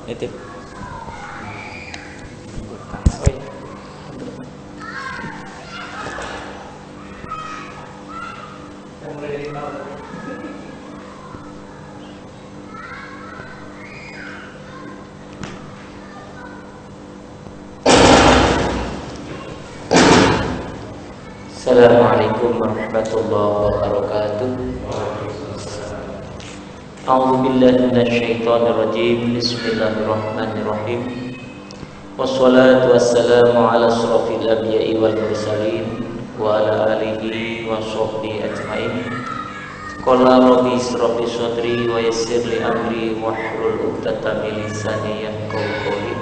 Nitip. Assalamualaikum warahmatullahi wabarakatuh. A'udzu billahi minasyaitonir rajim. Bismillahirrahmanirrahim. Wassalatu wassalamu ala asyrofil anbiya'i wal mursalin wa ala alihi wa sahbihi ajmain. Qala rabbi ishrah li sadri wa yassir li amri wahlul 'uqdatam min lisani yafqahu qawli.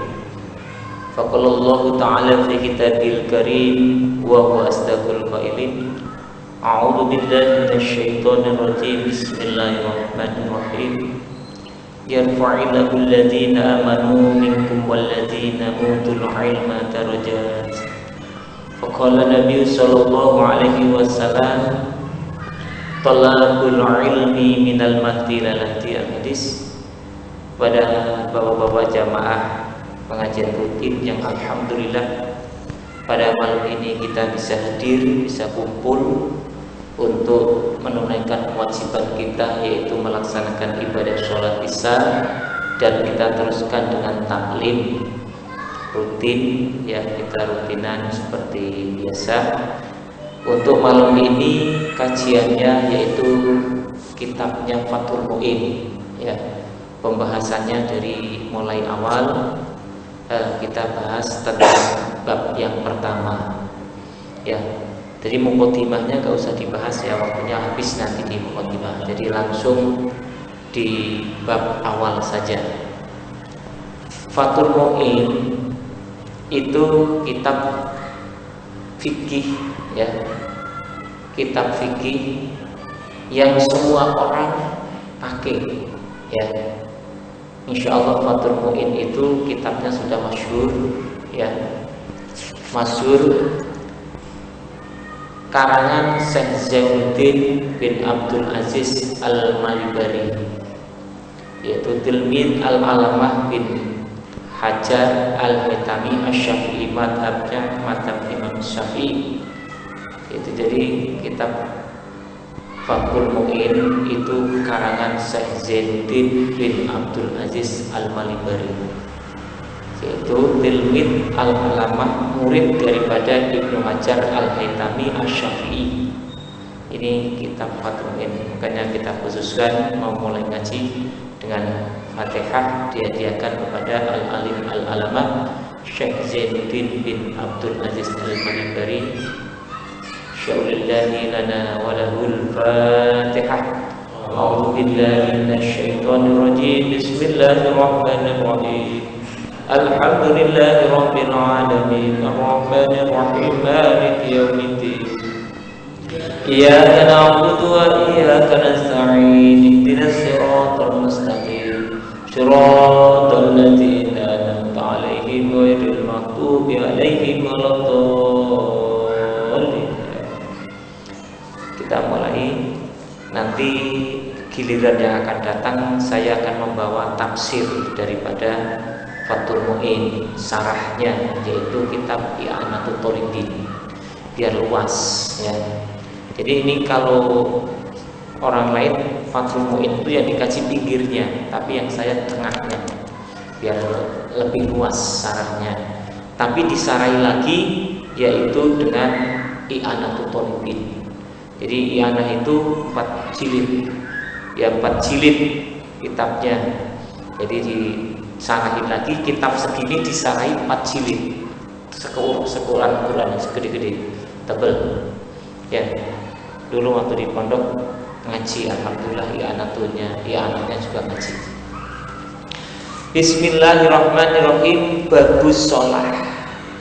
Faqala Allah ta'ala fi kitabil karim wa huwa asdaqul qailin. A'udzu billahi minasyaitonir rajim. Bismillahirrahmanirrahim. Yarfa'illahu alladhina amanu minkum walladhina utul ilma darajat. Faqala Nabi sallallahu alaihi wasallam, talabul ilmi minal mahdi lalati hadis. Pada bapak-bapak jamaah pengajian rutin yang alhamdulillah pada malam ini kita bisa hadir, bisa kumpul untuk menunaikan kewajiban kita, yaitu melaksanakan ibadah sholat isya, dan kita teruskan dengan taklim rutin, ya kita rutinan seperti biasa. Untuk malam ini kajiannya yaitu kitabnya Fathul Mu'in, ya pembahasannya dari mulai awal. Kita bahas tentang bab yang pertama, ya. Jadi muqaddimahnya gak usah dibahas ya, waktunya habis nanti di muqaddimah. Jadi langsung di bab awal saja. Fathul Mu'in itu kitab fikih, ya, kitab fikih yang semua orang pakai, ya. Insyaallah Fathul Mu'in itu kitabnya sudah masyhur, ya, masyhur, karangan Syekh Zainuddin bin Abdul Aziz Al-Malibari, yaitu tilmid Al-Alamah bin Hajar Al-Haytami Asy-Syafi'i, madhabnya madhab Imam Syafi'i. Itu jadi kitab Fathul Mu'in itu karangan Syekh Zainuddin bin Abdul Aziz Al-Malibari, yaitu tilmid Al-Alamah, murid daripada Ibnu Hajar Al-Haytami Asy-Syafi'i. Ini kitab Fathul Mu'in, makanya kita khususkan mau mulai ngaji dengan Fatihah dihadiahkan kepada Al-Alim Al-Alamah Syekh Zainuddin bin Abdul Aziz Al-Malibari. Syaulillahi lana wa lahul Fatihah. A'udzu billahi minasyaitonir rajim. Bismillahirrahmanirrahim. Alhamdulillahi rabbil alamin. Arrahmanir rahim. Maliki yaumiddin. Iyyaka na'budu wa iyyaka nasta'in. Ihdinas siratal mustaqim. Shiratal ladzina an'amta 'alaihim ghairil maghdubi 'alaihim waladdallin. Kita mulai, nanti giliran yang akan datang saya akan membawa tafsir daripada Fathul Mu'in, sarahnya, yaitu kitab I'anatul Talibin, biar luas, ya. Jadi ini kalau orang lain Fathul Mu'in itu yang dikaji pinggirnya, tapi yang saya tengahnya, biar lebih luas sarahnya. Tapi disarai lagi yaitu dengan I'anatul Talibin. Jadi I'anah itu 4 jilid, ya 4 jilid kitabnya. Jadi disarahin lagi, kitab segini disarahi 4 jilid, sekulan Quran segede-gede, tebel, ya. Dulu waktu di pondok ngaji, alhamdulillah I'anahnya juga ngaji. Bismillahirrahmanirrahim. Babus sholat.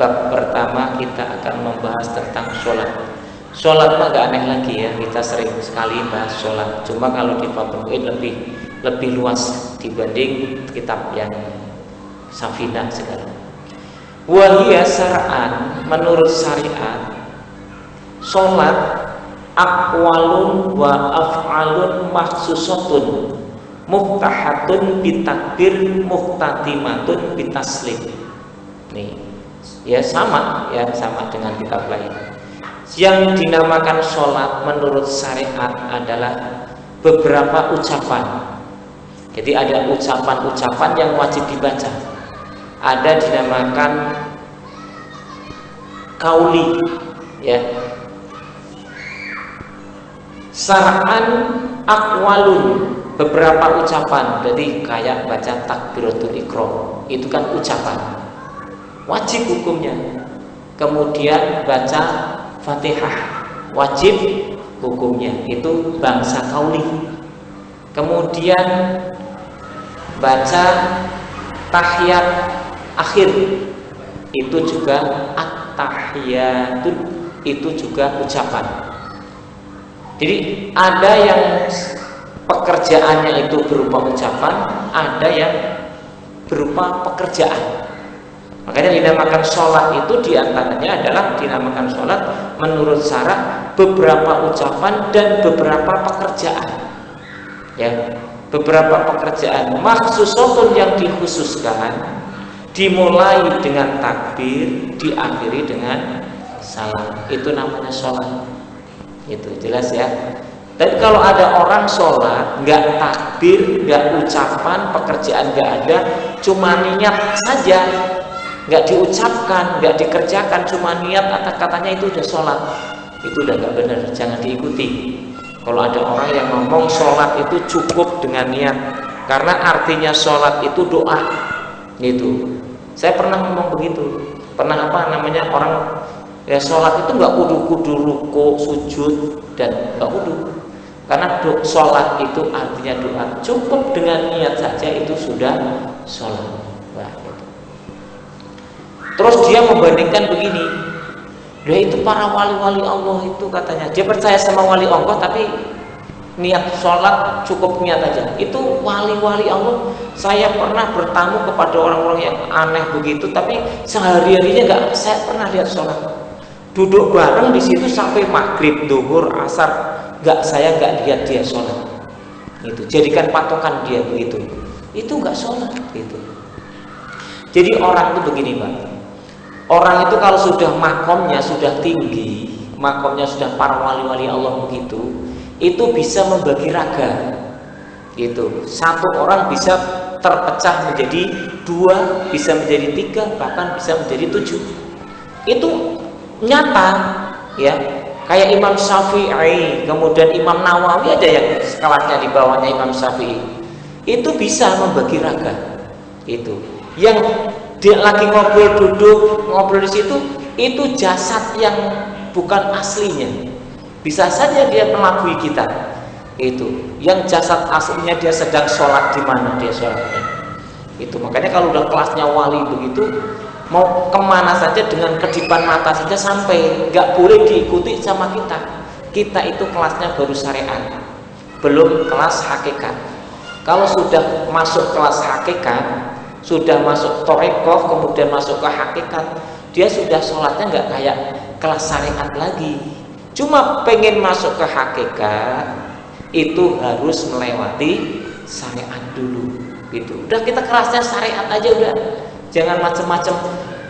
Bab pertama kita akan membahas tentang sholat. Sholat mah gak aneh lagi ya, kita sering sekali bahas sholat. Cuma kalau di Fathul Mu'in lebih luas dibanding kitab yang Safinah sekarang. Wahia syar'an, menurut syariat, sholat aqwalun wa af'alun maksusotun muftahatun bitakbir, muftatimatun bitaslim. Nih, ya sama dengan kitab lain. Yang dinamakan sholat menurut syariat adalah beberapa ucapan. Jadi ada ucapan-ucapan yang wajib dibaca. Ada dinamakan kauli, ya. Syar'an aqwalun, beberapa ucapan. Jadi kayak baca takbiratul ihram, itu kan ucapan, wajib hukumnya. Kemudian baca Fatihah, wajib hukumnya, itu bangsa kauli. Kemudian baca tahiyat akhir, itu juga at-tahiyatun, itu juga ucapan. Jadi ada yang pekerjaannya itu berupa ucapan, ada yang berupa pekerjaan. Makanya dinamakan sholat itu diantaranya adalah dinamakan sholat menurut syarat beberapa ucapan dan beberapa pekerjaan. Ya, beberapa pekerjaan maksusotun yang dikhususkan, dimulai dengan takbir, diakhiri dengan salam. Itu namanya sholat. Itu jelas ya. Dan kalau ada orang sholat nggak takbir, nggak ucapan, pekerjaan nggak ada, cuma niat saja, nggak diucapkan, nggak dikerjakan, cuma niat atas katanya, itu udah sholat. Itu udah nggak benar, jangan diikuti. Kalau ada orang yang ngomong sholat itu cukup dengan niat, karena artinya sholat itu doa, gitu. Saya pernah ngomong begitu. Pernah orang ya sholat itu nggak kudu ruku, sujud, dan nggak kudu. Karena sholat itu artinya doa. Cukup dengan niat saja itu sudah sholat. Nah, gitu. Terus dia membandingkan begini, dia itu para wali-wali Allah itu katanya, dia percaya sama wali Allah tapi niat sholat cukup niat aja. Itu wali-wali Allah. Saya pernah bertamu kepada orang-orang yang aneh begitu, tapi sehari-harinya nggak saya pernah lihat sholat. Duduk bareng di situ sampai maghrib, duhur, asar, saya nggak lihat dia sholat. Itu jadikan patokan dia begitu. Itu nggak sholat gitu. Jadi orang itu begini, Pak. Orang itu kalau sudah makomnya sudah tinggi, makomnya sudah para wali-wali Allah begitu, itu bisa membagi raga. Gitu. Satu orang bisa terpecah menjadi 2, bisa menjadi 3, bahkan bisa menjadi 7. Itu nyata, ya. Kayak Imam Syafi'i, kemudian Imam Nawawi, ada yang kelasnya di bawahnya Imam Syafi'i. Itu bisa membagi raga. Itu. Yang dia lagi ngobrol di situ, itu jasad yang bukan aslinya. Bisa saja dia melabui kita. Itu. Yang jasad aslinya dia sedang sholat, di mana dia sholatnya. Itu. Makanya kalau udah kelasnya wali begitu, mau kemana saja dengan kedipan mata saja sampai, nggak boleh diikuti sama kita. Kita itu kelasnya baru syariat, belum kelas hakikat. Kalau sudah masuk kelas hakikat, sudah masuk torekoh, kemudian masuk ke hakikat, dia sudah sholatnya nggak kayak kelas syariat lagi. Cuma pengen masuk ke hakikat, itu harus melewati syariat dulu. Gitu. Udah kita kelasnya syariat aja udah. Jangan macam-macam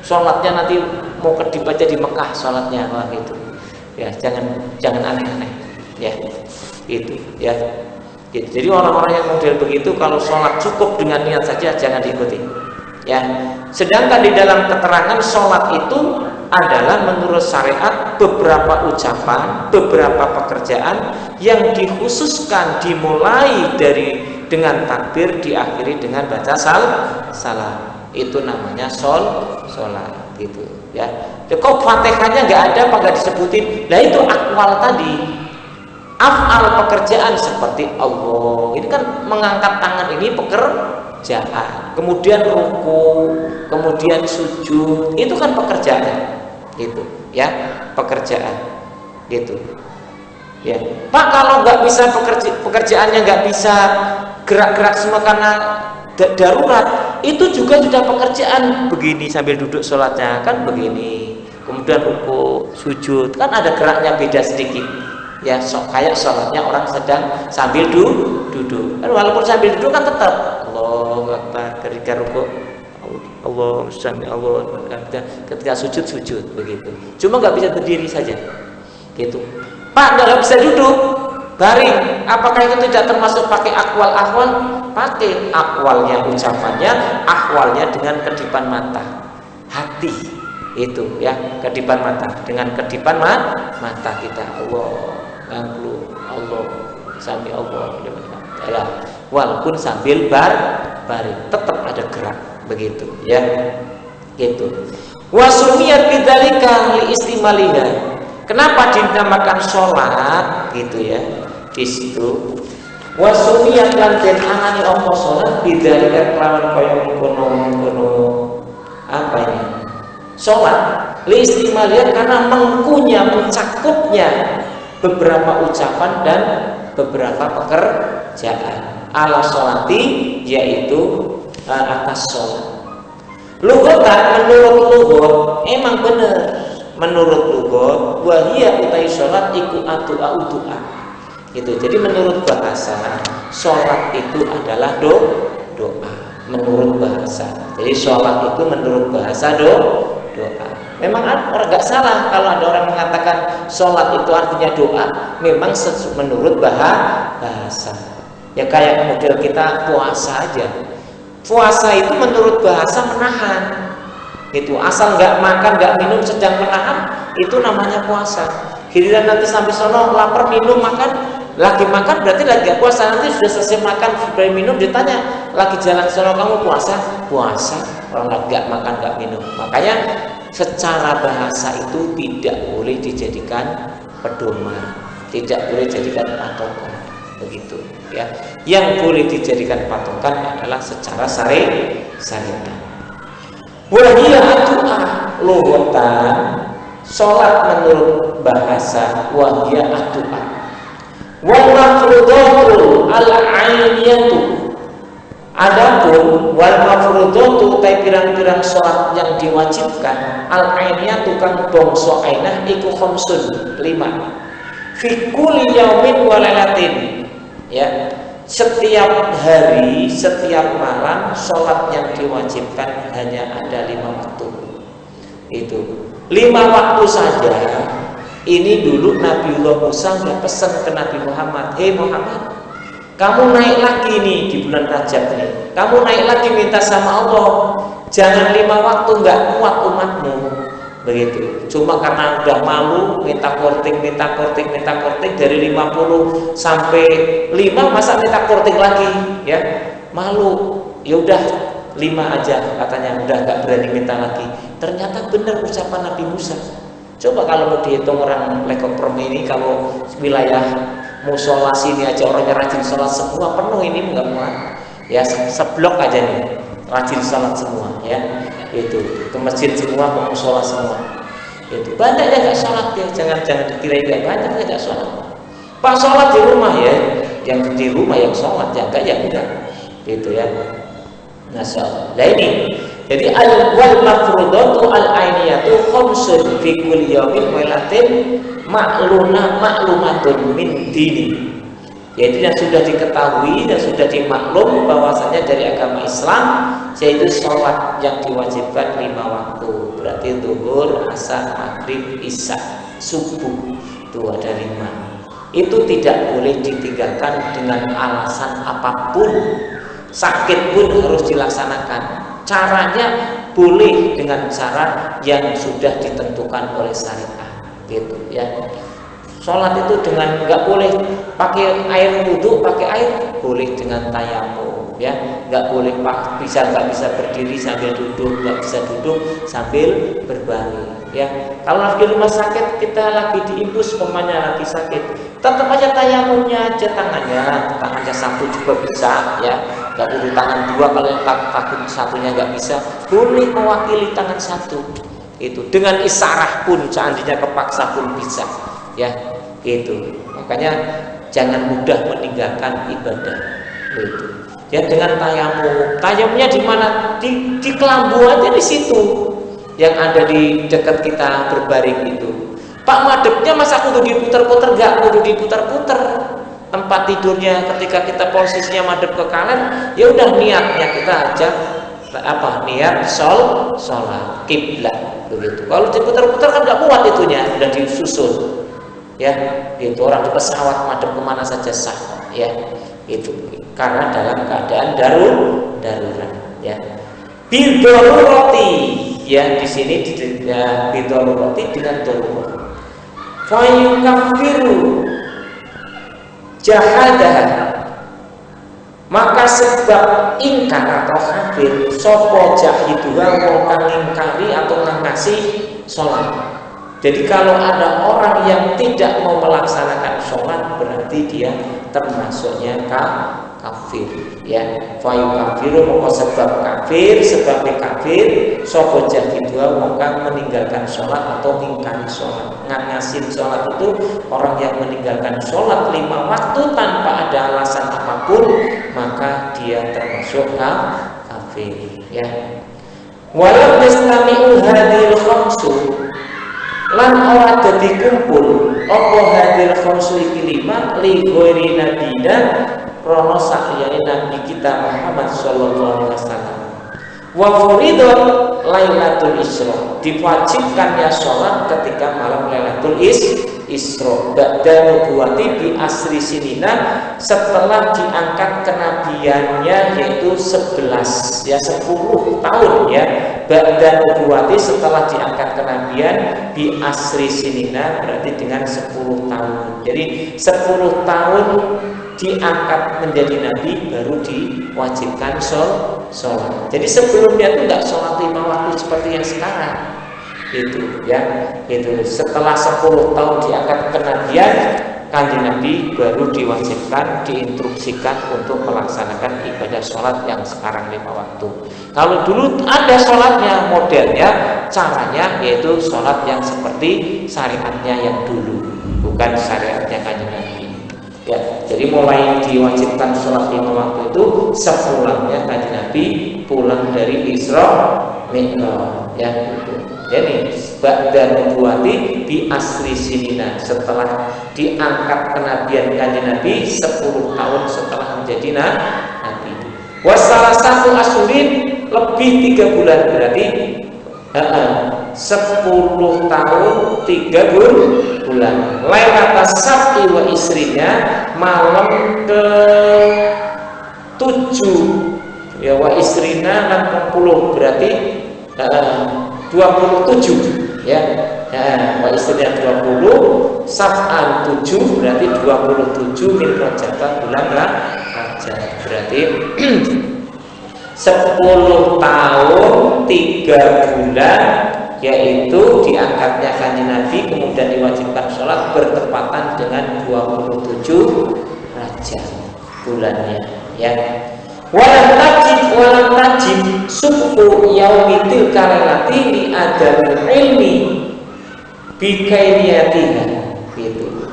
sholatnya nanti mau kedip aja di Mekah sholatnya, wah gitu. Ya, jangan aneh-aneh. Ya, itu ya. Gitu. Jadi orang-orang yang model begitu kalau sholat cukup dengan niat saja jangan diikuti. Ya. Sedangkan di dalam keterangan sholat itu adalah menurut syariat beberapa ucapan, beberapa pekerjaan yang dikhususkan dimulai dengan takbir, diakhiri dengan baca salam. Itu namanya sholat gitu ya. Kok Fatihahnya nggak ada, apa nggak disebutin? Nah itu akwal tadi, af'al pekerjaan seperti Allah. Ini kan mengangkat tangan, ini pekerjaan. Kemudian ruku, kemudian sujud, itu kan pekerjaan. Gitu ya, pekerjaan. Gitu. Ya. Pak, kalau nggak bisa pekerjaannya nggak bisa gerak-gerak semua karena darurat, itu juga sudah pekerjaan. Begini sambil duduk sholatnya kan begini, kemudian ruku, sujud, kan ada geraknya beda sedikit. Ya, kayak sholatnya orang sedang sambil duduk. Walaupun sambil duduk kan tetap Allahu Akbar ketika rukuk, Allah sami Allah, ketika sujud begitu. Cuma nggak bisa berdiri saja, gitu. Pak, nggak bisa duduk, baring. Apakah itu tidak termasuk pakai akwal? Pakai akwalnya, ucapannya, akwalnya dengan kedipan mata, hati itu ya, kedipan mata, dengan kedipan mata kita Allah. Allah sambil Allah ya, walaupun sambil baring tetap ada gerak begitu ya, gitu. Wasumiyat bidzalika li istimaliha. Kenapa dinamakan sholat gitu ya di situ? Wasumiyat lan den anani apa sholat bidzalika kelawan kaya mengkono apa ini? Sholat li istimaliha karena mencakupnya beberapa ucapan dan beberapa pekerjaan. Ala sholati yaitu atas sholat. Lughatan menurut lughah emang benar. Menurut lughah wahia utai sholat iku doa. Gitu. Jadi menurut bahasa sholat itu adalah doa. Menurut bahasa. Jadi sholat itu menurut bahasa doa. Memang orang nggak salah kalau ada orang mengatakan sholat itu artinya doa. Memang menurut bahasa. Ya kayak model kita puasa aja. Puasa itu menurut bahasa menahan. Itu asal nggak makan, nggak minum, sedang menahan, itu namanya puasa. Giliran nanti sampai sono lapar minum makan, lagi makan berarti lagi puasa. Nanti sudah selesai makan, sudah minum, ditanya lagi jalan sono kamu puasa? Puasa. Orang nggak makan, nggak minum. Makanya secara bahasa itu tidak boleh dijadikan pedoman, tidak boleh dijadikan patokan, begitu ya. Yang boleh dijadikan patokan adalah secara syariat. Wahia doa lughatan, sholat menurut bahasa wahia doa. Wal mafrudatul al-ainiyatu. Adapun wal mafrudatu ta pirang-pirang salat yang diwajibkan al-ainiyatu kang bangsa ainah iku khamsun 5. Fi kulli yaumin wa lailatin. Ya, setiap hari, setiap malam salat yang diwajibkan hanya ada 5 waktu. Itu 5 waktu saja. Ini dulu Nabiullah Musa sudah pesan ke Nabi Muhammad, "Hei Muhammad, kamu naik lagi nih di bulan Rajab nih. Kamu naik lagi minta sama Allah. Jangan 5 waktu, nggak kuat umatmu." Begitu. Cuma karena udah malu minta korting dari 50 sampai 5 masa minta korting lagi ya. Malu. Ya udah 5 aja katanya, udah nggak berani minta lagi. Ternyata benar ucapan Nabi Musa. Coba kalau mau dihitung orang Lekok Permi ini, kalau wilayah musola sini aja orangnya rajin sholat semua, penuh ini nggak muat ya, seblok aja nih rajin sholat semua ya, itu ke masjid semua, ke musola semua, itu banyaknya nggak sholat ya. Jangan dikira nggak banyak, nggak sholat. Pak sholat di rumah ya, yang di rumah yang sholat, ya enggak gitu ya. Masya Allah. Nah ini jadi al-wal mafrudatu al-ainiyatu khamsun fi kulli yaumin wa lailatin maklumatun min dini. Yaitu yang sudah diketahui dan sudah dimaklum bahwasanya dari agama Islam, yaitu sholat yang diwajibkan 5 waktu. Berarti zuhur, asar, maghrib, isya, subuh, itu ada 5. Itu tidak boleh ditinggalkan dengan alasan apapun. Sakit pun harus dilaksanakan. Caranya boleh dengan cara yang sudah ditentukan oleh syariat, gitu ya. Sholat itu dengan nggak boleh pakai air wudhu, pakai air boleh dengan tayamum ya. Nggak boleh nggak bisa berdiri sambil duduk, nggak bisa duduk sambil berbaring ya. Kalau lagi di rumah sakit, kita lagi diimpus pemanya lagi sakit, tetap aja tayamumnya aja, tangannya satu juga bisa ya. Nggak perlu tangan 2, kalau yang takut satunya nggak bisa, boleh mewakili tangan 1. Itu dengan isyarah pun, seandainya kepaksa pun bisa ya, gitu. Makanya jangan mudah meninggalkan ibadah itu ya. Dengan tayamumnya di mana? Di kelambu aja, di situ yang ada di dekat kita berbaring itu. Pak madepnya masa kudu diputer-puter? Gak kudu diputer-puter. Tempat tidurnya ketika kita posisinya madep ke kanan, ya udah niatnya kita aja niat sholat kiblat begitu. Kalau diputer-puter kan nggak muat itunya, udah disusun ya. Itu orang di pesawat madep kemana saja sah ya. Itu karena dalam keadaan darurat ya. Bidoruroti ya, di sini ya, bidoruroti dengan darurat. Fayukafiru jahadah, maka sebab ingkar atau kafir sopo jahiduha wong kang ingkari atau ngangkasi sholat. Jadi kalau ada orang yang tidak mau melaksanakan sholat, berarti dia termasuknya kafir ya. Fayu kafiru maka sebab kafir, sebabnya kafir sopo jahiduha wong kang meninggalkan sholat atau ingkari sholat. Ngangkasin sholat itu orang yang meninggalkan sholat 5 waktu tanpa ada alasan apapun, maka dia termasuk kafir ya. Walau yastami'u hadhil khamsu, lan ora dadi kumpul apa hadhil khamsu iki 5 li ghairi nabiyina rono sakliyane nabi kita Muhammad sallallahu alaihi wasallam. Wa furidun Lailatul Isra, diwajibkan ya sholat ketika malam Lailatul Isra ba'da nubuwati bi asri sinina, setelah diangkat kenabiannya yaitu 11 ya 10 tahun ya. Ba'da nubuwati setelah diangkat kenabian bi asri sinina berarti dengan 10 tahun. Jadi 10 tahun diangkat menjadi nabi baru diwajibkan sholat. Jadi sebelumnya itu enggak sholat 5 waktu seperti yang sekarang. Itu ya, itu setelah 10 tahun diangkat kenabian, kanjeng Nabi baru diwajibkan, diinstruksikan untuk melaksanakan ibadah sholat yang sekarang 5 waktu. Kalau dulu ada sholatnya, modelnya, caranya yaitu sholat yang seperti syariatnya yang dulu, bukan syariatnya kanjeng Nabi. Ya, jadi mulai diwajibkan sholat 5 waktu itu sepulangnya kanjeng Nabi pulang dari Isra Mi'raj ya gitu. Jadi ba'da nubuwati bi asri sinina, setelah diangkat kenabian kanjeng Nabi 10 tahun setelah menjadi nabi. Wasalah satu asyurin lebih 3 bulan berarti 10 tahun 3 bulan. Lailatul Sabti wa isrinya, malam ke 7 ya, wa isrina 60 berarti 27 ya. Wa isrina 20, sab'an 7 berarti 27 min Rajab, bulan Rajab berarti 10 tahun 3 bulan, yaitu diangkatnya kanjeng Nabi kemudian diwajibkan sholat bertepatan dengan 27 Rajab bulannya ya. Walam tajib suku yaumidil kalalati li adamil ilmi bikainiyatiha gitu.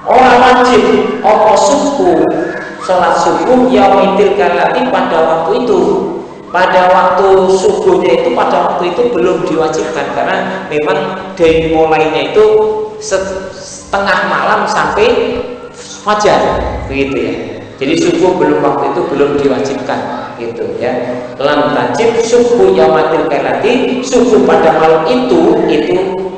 Orang wajib apa suku sholat subuh yaumidil kalalati pada waktu itu. Pada waktu subuhnya itu, pada waktu itu belum diwajibkan karena memang dari mulainya itu setengah malam sampai fajar begitu ya. Jadi subuh belum, waktu itu belum diwajibkan gitu ya. Lam tajib subuh yaumatil kailati, subuh pada malam itu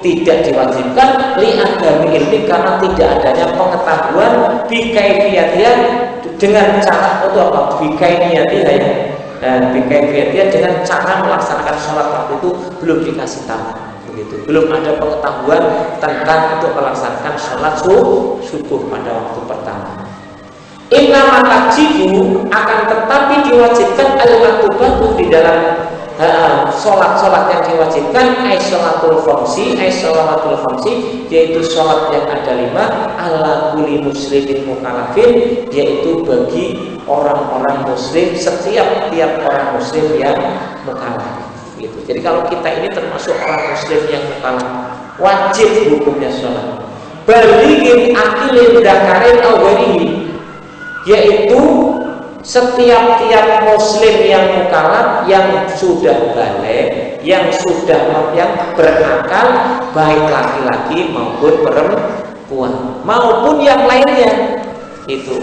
tidak diwajibkan li adami ilmi, karena tidak adanya pengetahuan bikaifiyatiha, dengan cara untuk apa? Bikaifiyatiha ya. Dan bikaifiyatiha dengan cara melaksanakan sholat waktu itu belum dikasih tahu begitu. Belum ada pengetahuan tentang untuk melaksanakan sholat subuh pada waktu pertama. Inna matajibu, akan tetapi diwajibkan al-matubatu di dalam sholat-sholat yang diwajibkan sholatul khamsi, sholatul khamsi, yaitu sholat yang ada 5 ala kulli muslimin mukallafin, yaitu bagi orang-orang muslim, setiap orang muslim yang mukallaf gitu. Jadi kalau kita ini termasuk orang muslim yang mukallaf, wajib hukumnya sholat. Balighin akilin dakarin awwalihi, yaitu setiap muslim yang mukallaf yang sudah balik yang sudah yang berakal, baik laki-laki maupun perempuan maupun yang lainnya. Itu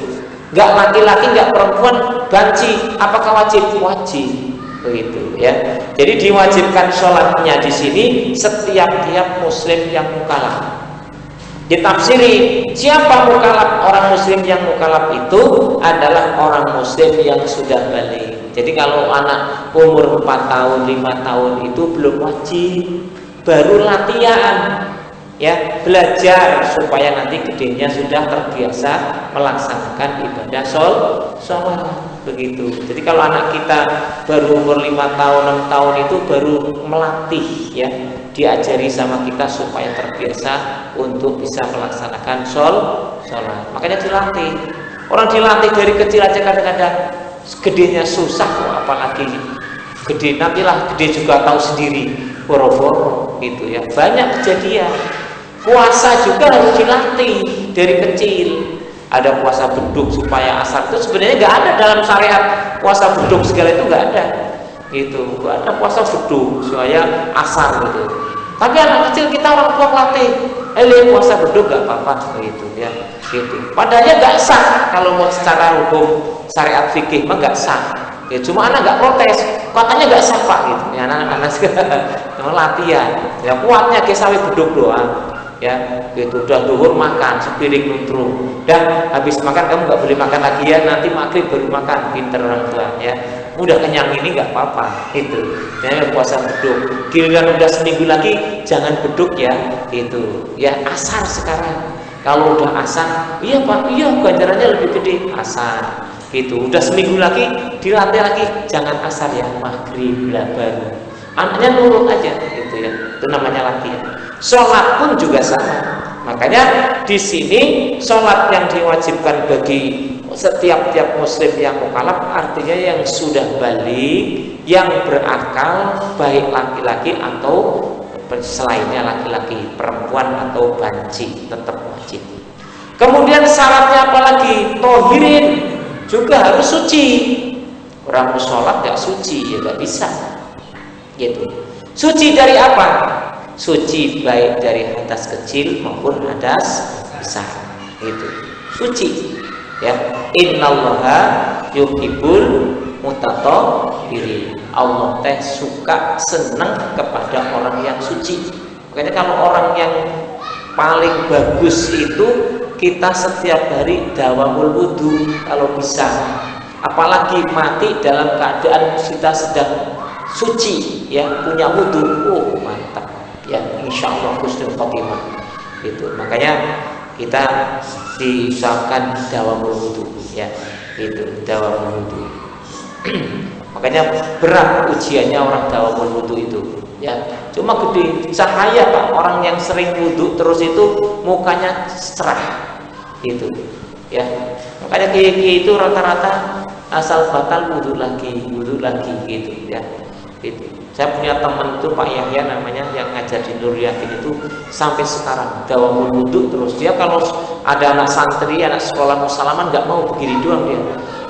nggak laki-laki nggak perempuan banci, apakah wajib? Wajib, begitu ya. Jadi diwajibkan sholatnya di sini setiap muslim yang mukallaf. Ditafsiri, siapa mukallaf? Orang muslim yang mukallaf itu adalah orang muslim yang sudah balik. Jadi kalau anak umur 4 tahun, 5 tahun itu belum wajib, baru latihan ya, belajar supaya nanti gedenya sudah terbiasa melaksanakan ibadah sholat, begitu. Jadi kalau anak kita baru umur 5 tahun, 6 tahun itu baru melatih ya, diajari sama kita supaya terbiasa untuk bisa melaksanakan sholat. Makanya dilatih. Orang dilatih dari kecil aja kadang-kadang gedenya susah, apalagi gede, nantilah gede juga tahu sendiri, boro-boro gitu ya. Banyak kejadian. Puasa juga harus dilatih dari kecil. Ada puasa beduk supaya asar, itu sebenarnya nggak ada dalam syariat. Puasa beduk segala itu nggak ada, gitu. Nggak ada puasa beduk supaya asar gitu. Tapi anak kecil kita orang tua latih, puasa beduk nggak apa-apa, gitu ya. Gitu. Padahal nggak sah kalau mau secara hukum syariat fikih mah nggak sah. Ya, cuma anak nggak protes, katanya nggak sah pak, gitu. Ya anak-anak latihan. Ya kuatnya ke sawi beduk doang. Ya, gitu. Udah duhur makan sepiring nuntrung, dan habis makan kamu nggak boleh makan lagi ya, nanti maghrib baru makan, pinter orang tua ya. Udah kenyang ini nggak apa-apa, itu. Jangan puasa beduk. Giliran udah seminggu lagi jangan beduk ya, itu. Ya asar sekarang. Kalau udah asar, iya pak, iya ganjarannya lebih gede asar. Gitu. Udah seminggu lagi dilatih lagi, jangan asar ya, maghrib lah baru. Anaknya nurut aja, gitu ya. Itu namanya latihan. Sholat pun juga sama. Makanya di sini sholat yang diwajibkan bagi setiap muslim yang mukallaf artinya yang sudah balik, yang berakal, baik laki-laki atau selainnya laki-laki, perempuan atau banci, tetap wajib. Kemudian syaratnya apalagi? Tohirin, juga harus suci. Orang mau sholat gak suci ya gak bisa, gitu. Suci dari apa? Suci baik dari hadas kecil maupun hadas besar, gitu. Suci ya. Innallaha yuhibbul mutatahhirin. Allah teh suka, senang kepada orang yang suci. Makanya kalau orang yang paling bagus itu kita setiap hari dawamul wudu kalau bisa. Apalagi mati dalam keadaan kita sedang suci ya, punya wudu, mantap ya, insya Allah husnul khotimah gitu. Makanya kita diusahakan dawamul wudu ya, itu dawamul wudu. Makanya berat ujiannya orang dawamul wudu itu ya. Cuma gede cahaya pak, orang yang sering wudu terus itu mukanya cerah gitu ya. Makanya kiai itu rata-rata asal batal wudu lagi gitu ya. Gitu. Saya punya teman itu Pak Yahya namanya, yang ngajar di Nur Yakin itu sampai sekarang dawamul wudu terus. Dia kalau ada anak santri, anak sekolah mau salaman nggak mau, begini doang dia,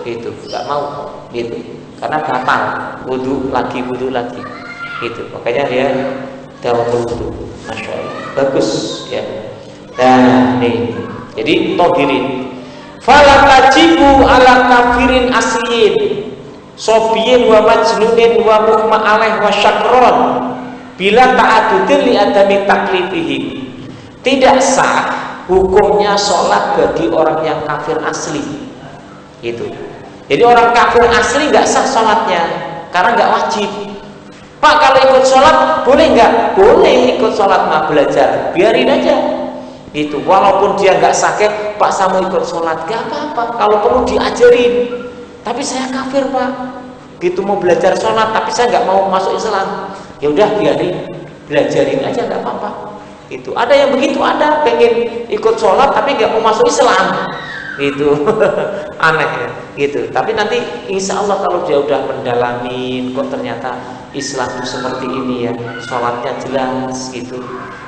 gitu, nggak mau, gitu, karena batal wudu lagi, gitu. Makanya dia dawamul wudu, masya Allah, bagus ya. Dan nih, jadi tohirin. Fala tajibu ala kafirin asliin, sobiyin wa majnunin wa muhma alaih wa syakron, bila ta'adudin li adami taklifihi. Tidak sah hukumnya sholat bagi orang yang kafir asli, gitu. Jadi orang kafir asli nggak sah sholatnya karena nggak wajib. Pak kalau ikut sholat boleh nggak? Boleh ikut sholat, mah belajar, biarin aja. Itu walaupun dia nggak sakit, Pak saya mau ikut sholat, nggak apa-apa. Kalau perlu diajarin. Tapi saya kafir pak, gitu, mau belajar sholat, tapi saya nggak mau masuk Islam. Ya udah biarin, belajarin aja nggak apa-apa. Itu ada yang begitu, ada pengen ikut sholat tapi nggak mau masuk Islam, gitu. Aneh ya, gitu. Tapi nanti insya Allah kalau dia udah mendalami, kok ternyata Islam seperti ini ya, sholatnya jelas, gitu.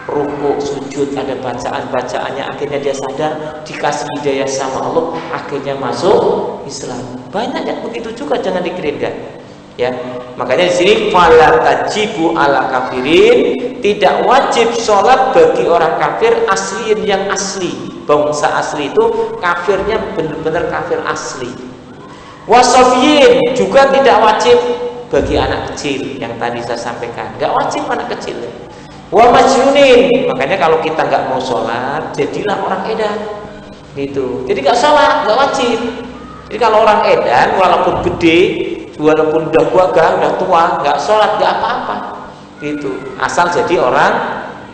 Rukuk, sujud, ada bacaan-bacaannya, akhirnya dia sadar, dikasih hidayah sama Allah, akhirnya masuk Islam. Banyak yang begitu juga, jangan dikirimkan. Ya, makanya di sini fala tajibu ala kafirin, tidak wajib sholat bagi orang kafir asliin yang asli, bangsa asli itu kafirnya benar-benar kafir asli. Wasofiyin juga tidak wajib bagi anak kecil yang tadi saya sampaikan, nggak wajib anak kecil. Wa majnunin, makanya kalau kita nggak mau sholat, jadilah orang edan, gitu. Jadi nggak sholat, nggak wajib. Jadi kalau orang edan, walaupun gede, walaupun udah gagah, udah tua, nggak sholat, nggak apa-apa, gitu. Asal jadi orang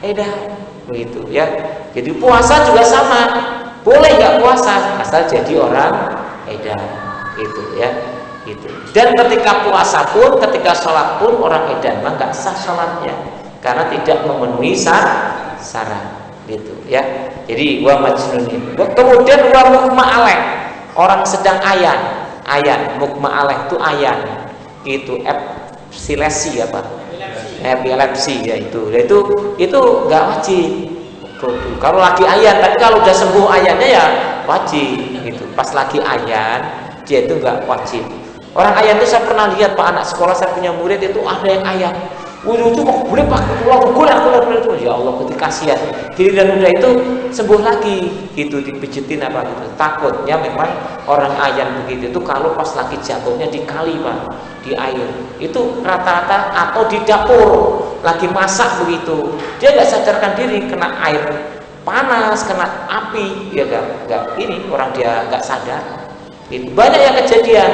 edan, begitu ya. Jadi puasa juga sama, boleh nggak puasa, asal jadi orang edan, gitu ya. Gitu. Dan ketika puasa pun, ketika sholat pun orang edan mah nggak sah sholatnya karena tidak memenuhi syarat, gitu ya. Jadi wa majnunin. Kemudian wa mughma alaih, orang sedang ayan, mughma alaih itu ayan, itu epilepsi apa? Epilepsi ya itu nggak wajib. Kalau lagi ayan, tapi kalau udah sembuh ayannya ya wajib, gitu. Pas lagi ayan dia itu nggak wajib. Orang ayan itu saya pernah lihat Pak, anak sekolah saya punya murid itu ada yang ayan. Itu kok boleh Pak, gulat itu. Ya Allah, ketika kasihan. Giliran udah itu sembuh lagi, gitu dipijitin apa gitu. Takutnya memang orang ayan begitu itu kalau pas lagi jatuhnya di kali Pak, di air. Itu rata-rata atau di dapur lagi masak begitu. Dia nggak sadarkan diri kena air panas, kena api, ya nggak ini orang dia nggak sadar. Itu banyak yang kejadian.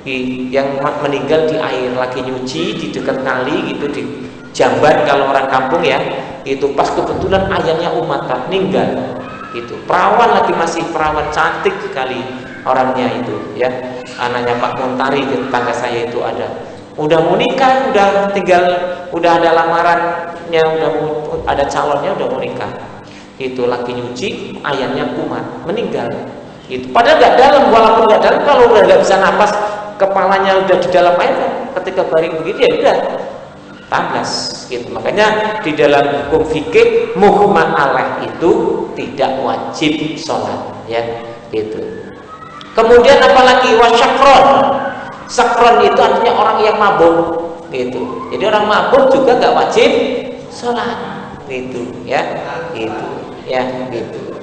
Yang meninggal di air lagi nyuci di dekat kali gitu, di Jamban kalau orang kampung ya, itu pas kebetulan ayahnya umat meninggal, itu perawan lagi, masih perawan cantik sekali orangnya itu ya, anaknya Pak Muntari di tetangga saya itu udah mau nikah, udah ada lamarannya, udah mau ada calonnya, udah mau nikah, itu lagi nyuci ayahnya kumat meninggal, itu padahal nggak dalam, walaupun nggak dalam, kalau udah nggak bisa napas, kepalanya udah di dalam air, ketika baring begitu ya udah tamblas, gitu. Makanya di dalam hukum fikih mughma alaih itu tidak wajib sholat, ya, gitu. Kemudian apalagi wasyakron, sakron itu artinya orang yang mabuk, gitu. Jadi orang mabuk juga nggak wajib sholat, gitu, ya, gitu, ya, gitu.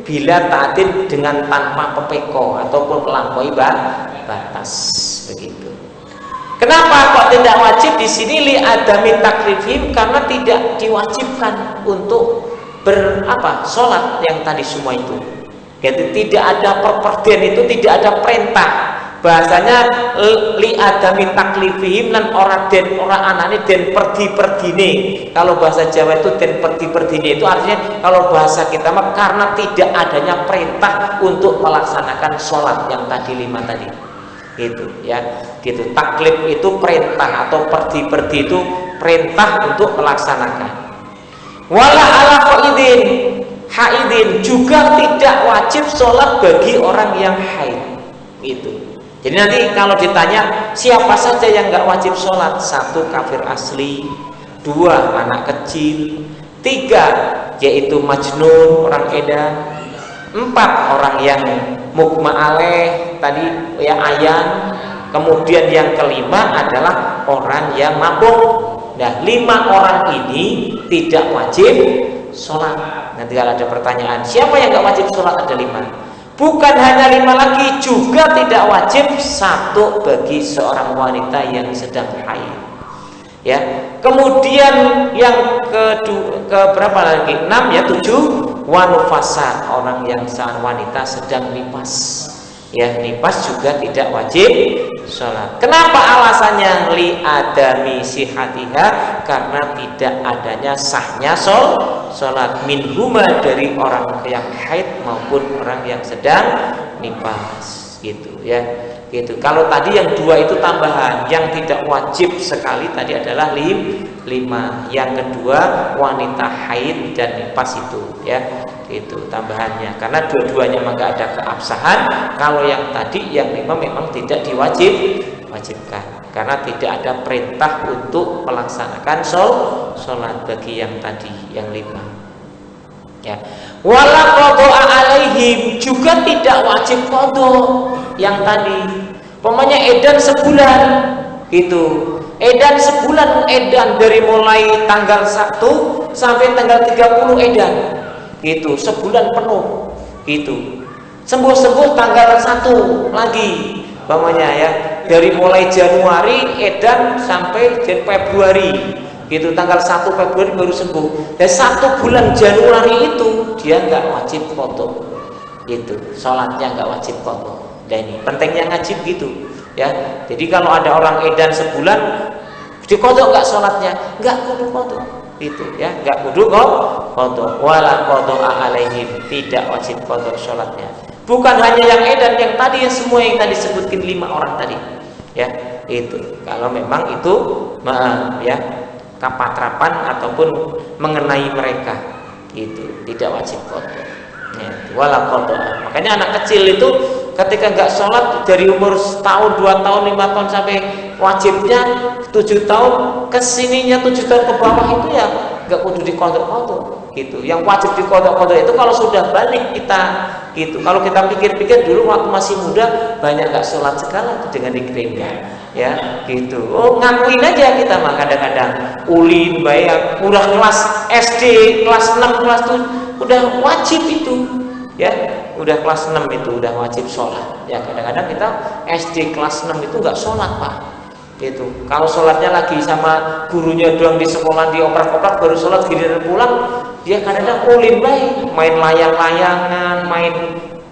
Bila ta'atin dengan tanpa pepeko ataupun melampaui batas, begitu. Kenapa kok tidak wajib di sini li adami taklifim? Karena tidak diwajibkan untuk sholat yang tadi semua itu. Jadi tidak ada perperdian, itu tidak ada perintah. Bahasanya li adami taklifihim lan ora anane den perdi-perdine. Kalau bahasa Jawa itu den perdi-perdine itu artinya, kalau bahasa kita mah karena tidak adanya perintah untuk melaksanakan sholat yang tadi 5 tadi. Gitu ya. Gitu. Taklif itu perintah, atau perdi-perdi itu perintah untuk melaksanakan. Wala ala haidin juga tidak wajib sholat bagi orang yang haid. Gitu. Jadi nanti kalau ditanya siapa saja yang nggak wajib sholat, 1 kafir asli, 2 anak kecil, 3 yaitu majnun orang edan, 4 orang yang mughma alaih tadi ya ayan, kemudian yang kelima adalah orang yang mabuk. Nah 5 orang ini tidak wajib sholat. Nanti kalau ada pertanyaan siapa yang nggak wajib sholat, ada 5. Bukan hanya 5 lagi, juga tidak wajib 1 bagi seorang wanita yang sedang haid. Ya. Kemudian yang berapa lagi? 6 ya, 7 wanufasa, orang yang wanita sedang nipas. Ya, nipas juga tidak wajib sholat. Kenapa alasannya li adami sihatiha? Karena tidak adanya sahnya sholat minhuma, dari orang yang haid maupun orang yang sedang nipas, gitu ya. Gitu. Kalau tadi yang 2 itu tambahan, yang tidak wajib sekali tadi adalah 5. Yang kedua wanita haid dan nipas itu ya. Itu tambahannya, karena dua-duanya memang ada keabsahan. Kalau yang tadi yang 5 memang tidak diwajibkan, karena tidak ada perintah untuk melaksanakan sholat bagi yang tadi yang 5. Ya. Wala qadha alaihim, juga tidak wajib qadha yang tadi. Pokoknya edan sebulan gitu. Edan sebulan, edan dari mulai tanggal 1 sampai tanggal 30 edan. Gitu, sebulan penuh. Gitu. Sembuh-sembuh tanggal 1 lagi. Pokoknya ya, dari mulai Januari edan sampai Februari. Gitu, tanggal 1 Februari baru sembuh. Dan 1 bulan Januari itu dia nggak wajib qadha. Gitu, sholatnya nggak wajib qadha. Dan ini pentingnya ngaji gitu ya. Jadi kalau ada orang edan sebulan diqadha nggak sholatnya, nggak kudu qadha itu ya, nggak kudu qadha. Wala qadha alaihim, tidak wajib qadha sholatnya. Bukan hanya yang edan, yang tadi, yang semua yang tadi sebutkan 5 orang tadi ya. Itu kalau memang itu ya kapatrapan ataupun mengenai mereka, itu tidak wajib qadha ya. Wala qadha. Makanya anak kecil itu ketika nggak sholat dari umur setahun, 2 tahun, 5 tahun sampai wajibnya 7 tahun kesininya, 7 tahun ke bawah itu ya nggak kudu diqadha gitu. Yang wajib diqadha itu kalau sudah balik kita gitu. Kalau kita pikir-pikir dulu waktu masih muda banyak nggak sholat segala itu dengan dikirimnya ya gitu. Oh, ngakuin aja kita mah kadang-kadang ulin bayar udah kelas SD kelas 6 kelas 7 udah wajib itu ya, udah kelas 6 itu udah wajib sholat ya. Kadang-kadang kita SD kelas 6 itu nggak sholat Pak itu. Kalau sholatnya lagi sama gurunya doang di sekolah, dioprak-oprak baru sholat, giliran pulang dia kadang-kadang ulin baik, main layang-layangan, main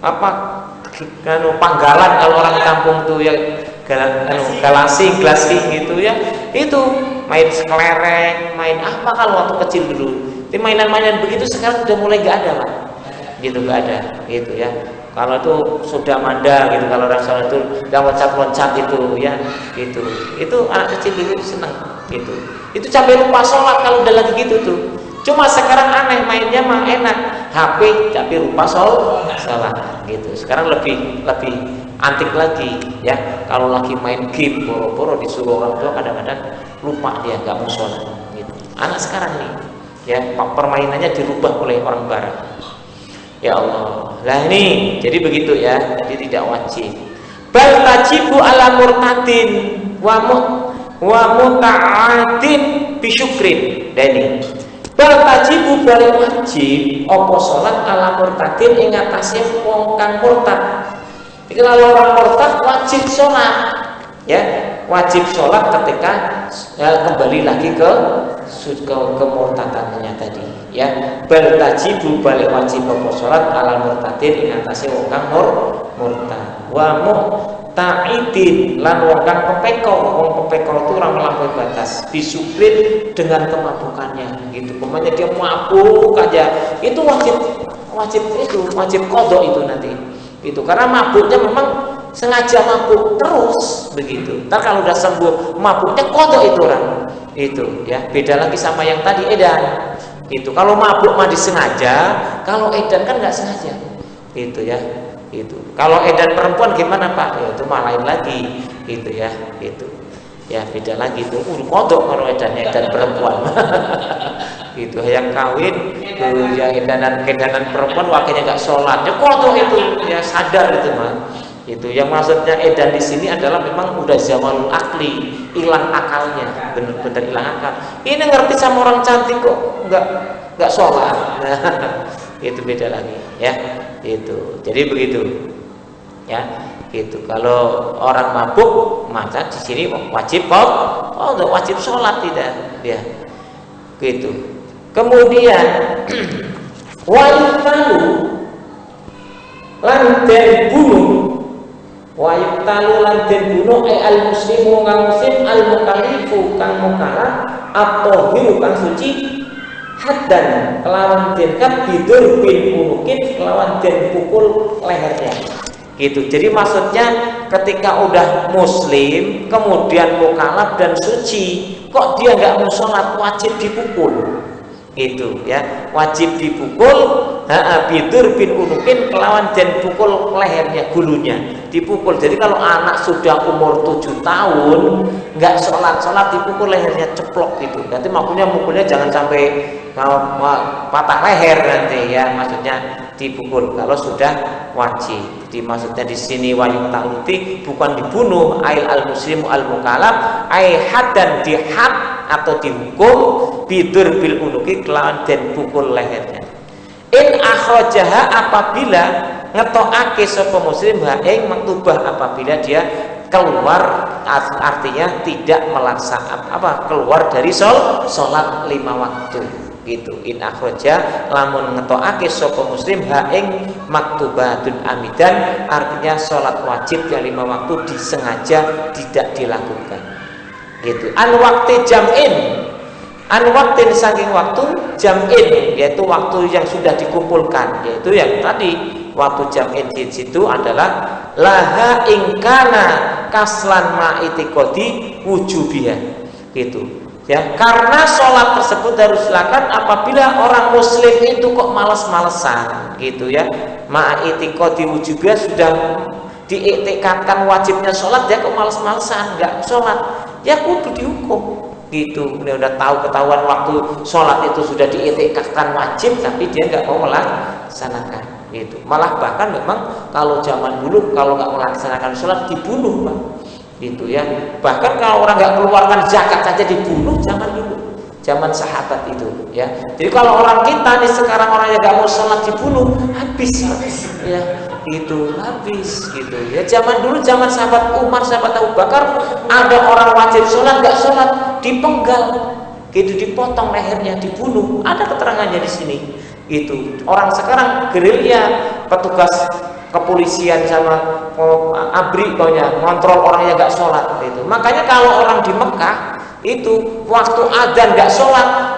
apa panggalan kalau orang kampung tuh ya, galasing gitu ya, itu main kelereng, main apa kalau waktu kecil dulu. Tapi mainan-mainan begitu sekarang udah mulai nggak ada Pak gitu, nggak ada gitu ya. Kalau itu sudah manda gitu, kalau orang sholat itu udah loncat-loncat itu ya gitu. Itu anak kecil dulu seneng gitu. Itu sampai lupa sholat kalau udah lagi gitu tuh. Cuma sekarang aneh, mainnya mah enak, HP tapi lupa sholat gitu. Sekarang lebih antik lagi ya. Kalau lagi main game boro-boro disuruh orang tua kadang-kadang lupa dia nggak mau sholat gitu. Anak sekarang nih ya, permainannya dirubah oleh orang barat. Ya Allah. Lah ini jadi begitu ya. Jadi tidak wajib. Bal tajibu ala murtadin wa muta'atin bisyukrin. Dene. Bal tajibu bal wajib apa salat ala murtadin ing atase wong kang murtad. Iki kalau orang murtad wajib salat. Ya, wajib sholat ketika ya, kembali lagi ke kemurtadannya tadi ya. Bal tajibu balik wajib apa sholat ala murtadin ing atase wong kang murtad wa mu'taidin lan wong kang pepeko. Wong pepeko itu orang melampaui batas disuplit dengan kemabukannya gitu. Pokoknya dia mabuk aja itu wajib qadha itu nanti itu, karena mabuknya memang sengaja mabuk terus begitu. Ntar kalau udah sembuh mabuknya qadha itu orang itu ya. Beda lagi sama yang tadi edan itu. Kalau mabuk mah disengaja, kalau edan kan nggak sengaja itu ya. Itu kalau edan perempuan gimana Pak ya, itu mah lain lagi gitu ya. Itu ya beda lagi itu qadha kalau edan perempuan itu yang kawin tuh ya edanan perempuan wakilnya nggak sholat ya qadha itu ya, sadar itu mah. Itu yang maksudnya edan di sini adalah memang udah zaman akli, hilang akalnya, bener-bener hilang akal. Ini ngerti sama orang cantik kok nggak sholat. Itu beda lagi ya. Itu jadi begitu ya. Itu kalau orang mabuk maka di sini wajib wajib sholat tidak ya. Gitu. Kemudian wayutalu lan den bunuh, wayutalu lan den bunuh al muslimu kang muslim al mukallifu kang mukallaf atau hiru kang suci haddan kelawan den bidur bin unukin kelawan den pukul lehernya gitu. Jadi maksudnya ketika udah muslim kemudian mukallaf dan suci kok dia nggak mau sholat, wajib dipukul itu ya, wajib dipukul. Bidur bin unukin kelawan dan pukul lehernya, gulunya dipukul. Jadi kalau anak sudah umur 7 tahun nggak sholat dipukul lehernya ceplok gitu. Nanti maksudnya mukulnya jangan sampai patah leher nanti ya, maksudnya dipukul kalau sudah wajib. Jadi maksudnya di sini wayung taluti bukan dibunuh, al muslimu al mukallaf haddan dihad atau dihukum bidur bil unuki kelawan den pukul lehernya. In akhrajaha apabila ngetokake sapa muslim ha ing maktubah apabila dia keluar, artinya tidak melaksanakan keluar dari sholat 5 waktu gitu. In akhraja lamun ngetokake sapa muslim ha ing maktubatun amidan, artinya sholat wajib yang 5 waktu disengaja tidak dilakukan gitu. An waktu jam'in, an waktin saking waktu jam'in, yaitu waktu yang sudah dikumpulkan, yaitu yang tadi waktu jam'in di situ adalah laha ingkana kaslan ma'itikodi wujubiha gitu ya, karena sholat tersebut harus dilakukan apabila orang muslim itu kok malas-malesan gitu ya, ma'itikodi wujubiha sudah diiktikadkan wajibnya sholat, dia kok malas-malesan nggak sholat, ya kudu dihukum gitu. Dia udah ketahuan waktu sholat itu sudah diiktikadkan wajib tapi dia nggak mau melaksanakan gitu. Malah bahkan memang kalau zaman dulu kalau nggak melaksanakan sholat dibunuh Pak gitu ya. Bahkan kalau orang nggak keluarkan zakat saja dibunuh zaman dulu, zaman sahabat itu ya. Jadi kalau orang kita nih sekarang orang yang nggak mau sholat dibunuh, habis ya itu habis gitu ya. Zaman dulu zaman sahabat Umar, sahabat Abu Bakar, ada orang wajib sholat nggak sholat dipenggal gitu, dipotong lehernya, dibunuh. Ada keterangannya di sini gitu. Orang sekarang gerilya, petugas kepolisian sama ABRI pokoknya ngontrol orang yang nggak sholat gitu. Makanya kalau orang di Mekah itu waktu adzan nggak sholat,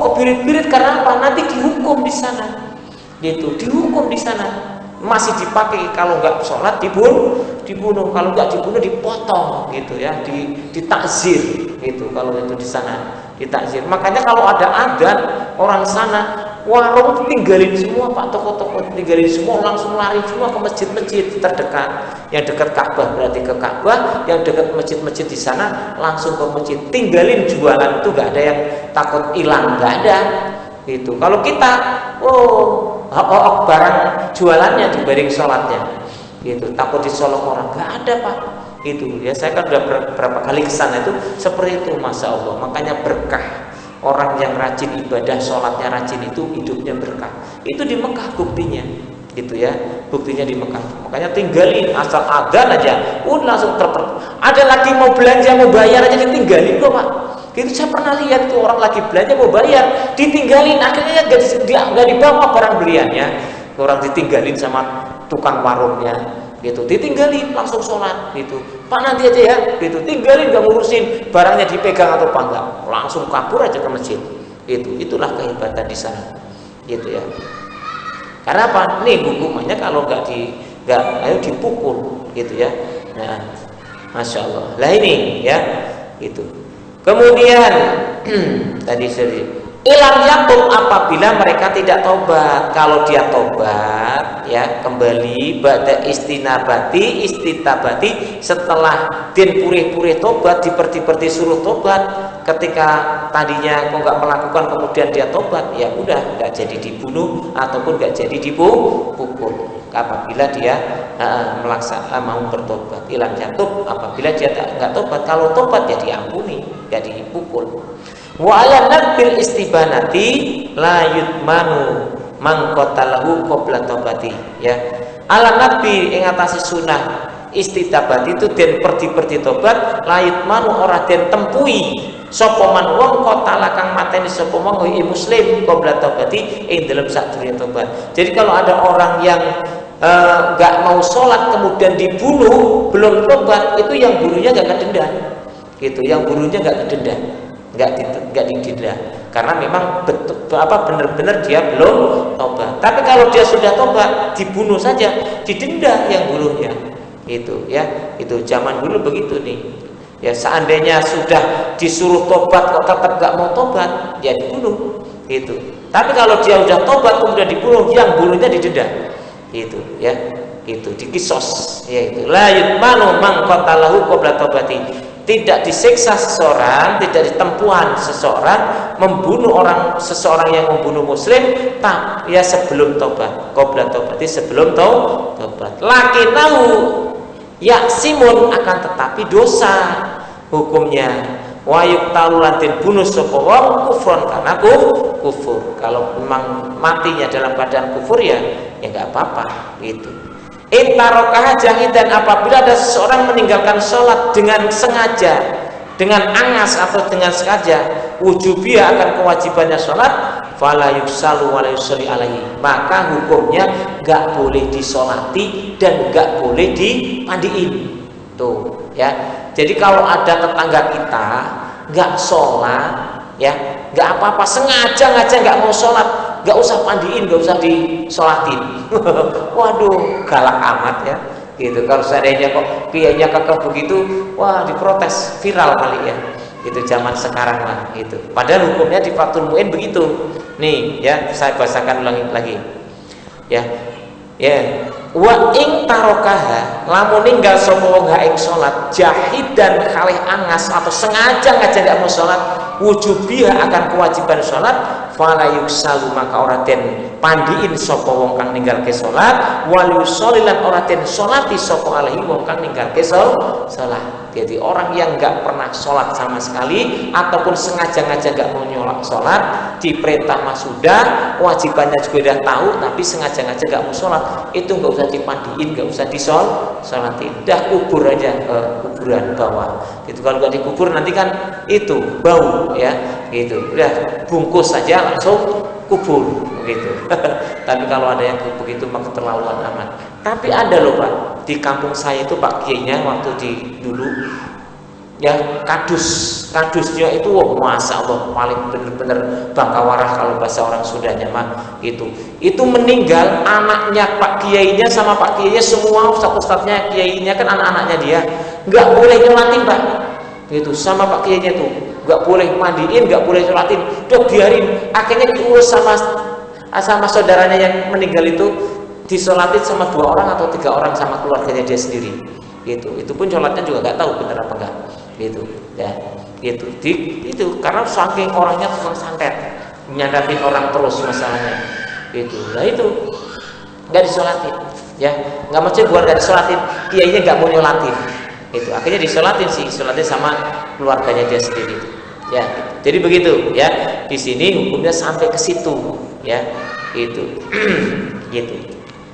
kebirit-birit karena apa? Nanti dihukum di sana gitu, dihukum di sana. Masih dipakai kalau nggak sholat dibunuh, kalau nggak dibunuh dipotong gitu ya, ditakzir gitu. Kalau itu di sana ditakzir. Makanya kalau ada adzan orang sana warung tinggalin semua Pak, toko-toko tinggalin semua, langsung lari semua ke masjid-masjid terdekat. Yang dekat Ka'bah berarti ke Ka'bah, yang dekat masjid-masjid di sana langsung ke masjid. Tinggalin jualan itu, nggak ada yang takut hilang, nggak ada gitu. Kalau kita barang jualannya dibanding sholatnya gitu, takut disolok orang, nggak ada Pak itu ya. Saya kan udah berapa kali kesana itu seperti itu, masya Allah. Makanya berkah orang yang rajin ibadah, sholatnya rajin itu hidupnya berkah. Itu di Mekah buktinya gitu ya, buktinya di Mekah. Makanya tinggalin asal adzan aja langsung ada lagi mau belanja mau bayar aja ditinggalin kok Pak gitu. Saya pernah lihat tuh orang lagi belanja mau bayar ditinggalin, akhirnya nggak dibawa barang beliannya, orang ditinggalin sama tukang warungnya gitu, ditinggalin langsung sholat gitu. Pak nanti aja ya gitu, tinggalin, nggak ngurusin barangnya dipegang atau apa enggak, langsung kabur aja ke masjid gitu. Itulah kehebatan di sana gitu ya. Karena apa? Nih hukumannya kalau ayo dipukul gitu ya. Nah, masya Allah. Lah ini ya itu. Kemudian tadi ilam yatub apabila mereka tidak tobat. Kalau dia tobat ya kembali ba'da istitabati setelah din purih-purih tobat, diperti suruh tobat, ketika tadinya kok nggak melakukan kemudian dia tobat, ya udah nggak jadi dibunuh ataupun nggak jadi dipukul apabila dia mau bertobat. Ilam yatub apabila dia nggak tobat. Kalau tobat ya diampuni, nggak dipukul. Wa ala nabil istibanati la yutmanu man qatalahu qabla taubati ya. Ala nabi ing atase sunah istitabati itu den perdi tobat, la yutmanu ora den tempui sapa man wong qatala kang mateni sapa wong muslim qabla taubati ing dalem sadurunge tobat. Jadi kalau ada orang yang nggak mau sholat kemudian dibunuh belum tobat, itu yang bunuhnya nggak kedenda gitu, yang bunuhnya nggak kedenda, nggak didenda karena memang benar-benar dia belum tobat. Tapi kalau dia sudah tobat dibunuh saja, didenda yang bunuhnya itu ya. Itu zaman dulu begitu nih ya. Seandainya sudah disuruh tobat kok tetap nggak mau tobat, ya dibunuh itu. Tapi kalau dia udah tobat kemudian dibunuh, yang bunuhnya didenda itu ya, itu dikisos, yaitu la yutmanu man qatalahu qabla taubati, tidak disiksa seseorang, tidak ditempuhan seseorang membunuh seseorang yang membunuh muslim ya sebelum taubat, qabla taubati, sebelum taubat. Lakinahu yaksimun, akan tetapi dosa hukumnya wa yuqtalu lan bunuh sapa wong kufron, karena kufur. Kalau memang matinya dalam keadaan kufur ya enggak apa-apa gitu. Intarokah jahidan, apabila ada seseorang meninggalkan sholat dengan sengaja, dengan angas atau dengan sengaja, wujubiyah akan kewajibannya sholat, fala yuksalu wa la yusalli alaihi, maka hukumnya nggak boleh disolati dan nggak boleh dimandiin. Tuh ya. Jadi kalau ada tetangga kita nggak sholat, ya nggak apa-apa, sengaja nggak mau sholat, nggak usah mandiin, nggak usah disolatin. Waduh, galak amat ya gitu. Kalau seandainya kok kiainya kekeh begitu, wah diprotes, viral kali ya. Itu zaman sekarang lah gitu. Padahal hukumnya di Fathul Mu'in begitu. Nih ya, saya bahasakan lagi. Ya. Wa ing tarokaha, lamun ninggal sapa wong ing salat jahidan kalih angas atau sengaja nggak mau salat, wujubiha akan kewajiban salat, fala yuksalu, maka ora den pandiin sapa wong kang ninggalke salat, wal yusolli lan ora den salati sapa alaihi wong kang ninggalke salat. Jadi orang yang nggak pernah sholat sama sekali ataupun sengaja nggak mau nyolak sholat, diperintah mah sudah, kewajibannya juga udah tahu, tapi sengaja nggak mau sholat, itu nggak usah dipandiin, nggak usah disolatin, dah kubur aja ke kuburan bawah. Gitu. Kalau nggak dikubur nanti kan itu bau ya, gitu. Udah bungkus saja langsung kubur begitu. Tapi kalau ada yang begitu maka keterlaluan amat. Tapi ada loh Pak, di kampung saya itu Pak Kiainya waktu dulu ya kadusnya itu wah masya Allah paling bener-bener bangkawarah kalau bahasa orang Sundanya mah itu meninggal, anaknya Pak Kiainya sama Pak Kiainya semua ustadz-ustadznya Kiainya kan anak-anaknya dia nggak boleh nyolatin Pak gitu, sama Pak Kiainya tuh nggak boleh mandiin, nggak boleh nyolatin, udah biarin, akhirnya diurus sama saudaranya yang meninggal itu, disolatin sama 2 orang atau 3 orang sama keluarganya dia sendiri gitu. Itu pun sholatnya juga nggak tahu benar apa enggak gitu ya gitu. Itu karena saking orangnya tukang santet, nyadapin orang terus masalahnya gitu. Nah itu nggak disolatin ya, nggak maksudnya buat nggak disolatin, kiainya nggak mau nyolatin itu, akhirnya disolatin sama keluarganya dia sendiri ya. Jadi begitu ya, di sini hukumnya sampai ke situ ya gitu. Gitu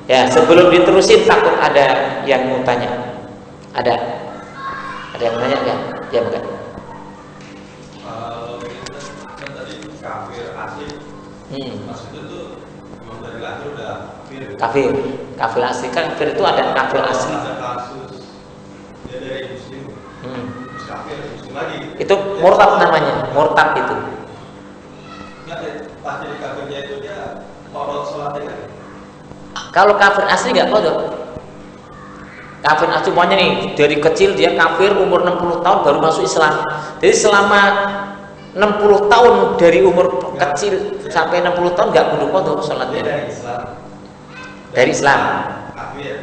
ya. Sebelum diterusin takut ada yang mau tanya. Ada yang nanya nggak? Ya bukan. Kan tadi kafir asli. Maksudnya tuh memang dari lahir udah kafir. Kafir asli kan, kafir itu ada kafir asli. Ada kasus dia dari muslim. Kafir muslim lagi. Itu murtad namanya, murtad itu. Nggak, pas jadi kafirnya itu dia korot sholatnya kan? Kalau kafir asli nggak kodok. Kafir asli semuanya nih, dari kecil dia kafir, umur 60 tahun baru masuk Islam. Jadi selama 60 tahun dari umur kecil sampai 60 tahun nggak kudu kodok sholatnya. Dari Islam. Dari Islam. Kafir.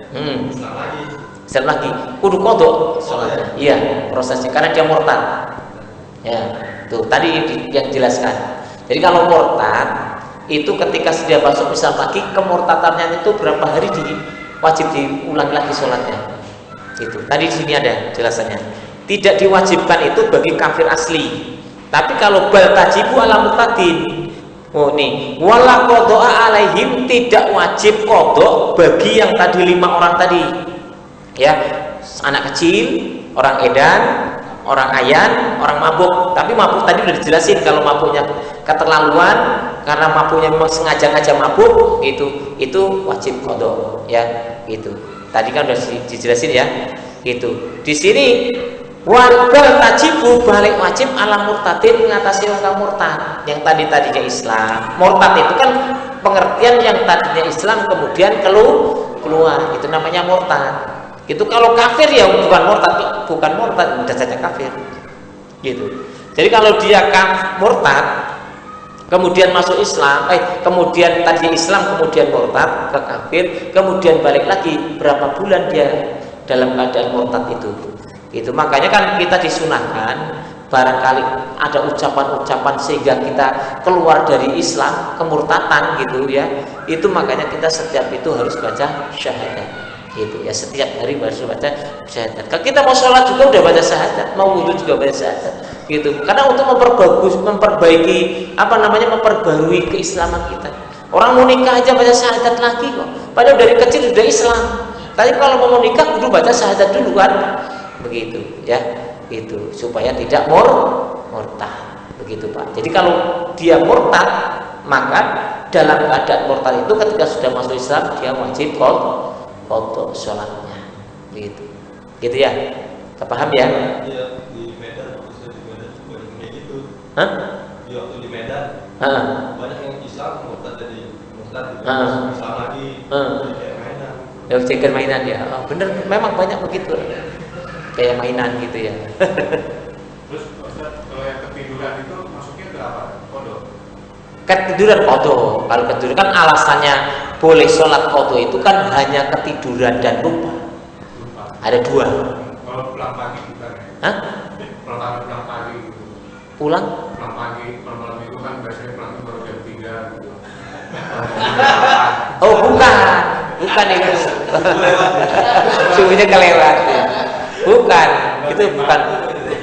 Islam lagi. Kudu Kodok sholatnya. Iya, prosesnya karena dia murtad. Ya, tuh tadi yang jelaskan. Jadi kalau murtad itu ketika dia masuk Islam lagi, kemurtadannya itu berapa hari wajib diulangi lagi sholatnya. Itu tadi di sini ada jelasannya. Tidak diwajibkan itu bagi kafir asli. Tapi kalau bal tajibu ala murtadin, oh nih, wala qada'a alaihim, tidak wajib qada bagi yang tadi 5 orang tadi. Ya, anak kecil, orang edan, orang ayan, orang mabuk. Tapi mabuk tadi udah dijelasin, kalau mabuknya keterlaluan karena mabuknya memang sengaja mabuk, itu wajib qada ya, gitu. Tadi kan udah dijelasin ya, gitu. Di sini warbal tajibu, balik wajib ala murtadin, mengatasi orang murtad yang tadinya Islam. Murtad itu kan pengertian yang tadinya Islam kemudian keluar, itu namanya murtad. Itu kalau kafir ya bukan murtad, udah saja kafir. Gitu. Jadi kalau dia murtad kemudian masuk Islam, kemudian tadi Islam kemudian murtad ke kafir, kemudian balik lagi, berapa bulan dia dalam keadaan murtad itu? Itu makanya kan kita disunahkan barangkali ada ucapan-ucapan sehingga kita keluar dari Islam, kemurtatan gitu ya. Itu makanya kita setiap itu harus baca syahadat. Gitu ya, setiap hari harus baca syahadat. Kalau kita mau sholat juga udah baca syahadat, mau wudhu juga baca syahadat. Gitu. Karena untuk memperbaiki memperbarui keislaman kita. Orang mau nikah aja baca syahadat lagi kok. Padahal dari kecil sudah Islam. Tapi kalau mau nikah kudu baca syahadat dulu kan. Begitu ya. Itu supaya tidak murtad. Begitu Pak. Jadi kalau dia murtad, maka dalam keadaan murtad itu ketika sudah masuk Islam dia wajib qadha sholatnya. Begitu. Gitu ya. Kita paham ya? Iya, di Medan juga kayak gitu. Hah? Di waktu di Medan. Banyak yang Islam murtad jadi murtad gitu. Islam lagi. Jadi kayak mainan. Ya, ceker mainan ya. Oh, bener, memang banyak begitu. Kayak mainan gitu ya. Terus Ustaz, kalau yang ketiduran itu masuknya ke apa? Qadha? Ketiduran qadha. Kalau ketiduran kan alasannya boleh sholat qadha itu kan hanya ketiduran dan lupa. Ada dua. Kalau pulang pagi bukan ya? Hah? Kalau pulang pagi gitu. Pulang? Pulang pagi, malam itu kan biasanya pulang baru jam 3 gitu. Oh bukan itu. Subuhnya kelewat. Bukan, itu bukan.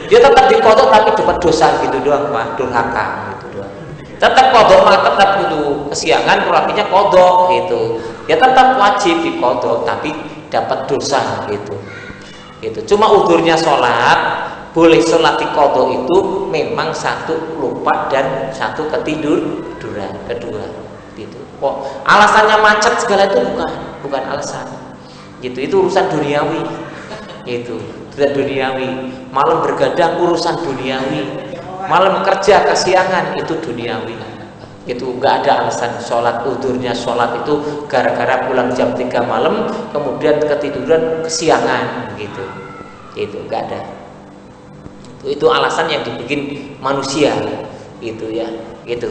Dia tetap di qadha tapi dapat dosa gitu doang, Pak, durhaka gitu doang. Tetap qadha, tetap kudu kesiangan, kurangnya qadha gitu. Ya tetap wajib di qadha tapi dapat dosa gitu. Gitu. Cuma udurnya sholat, boleh sholat di qadha itu memang satu lupa dan satu ketiduran, kedua gitu. Kok alasannya macet segala itu bukan alasan. Gitu. Itu urusan duniawi. Itu tidak duniawi. Malam bergadang urusan duniawi. Malam kerja kesiangan itu duniawi. Itu enggak ada alasan sholat udurnya sholat itu gara-gara pulang jam 3 malam kemudian ketiduran kesiangan gitu. Itu enggak ada. Itu alasan yang dibikin manusia gitu ya. Gitu.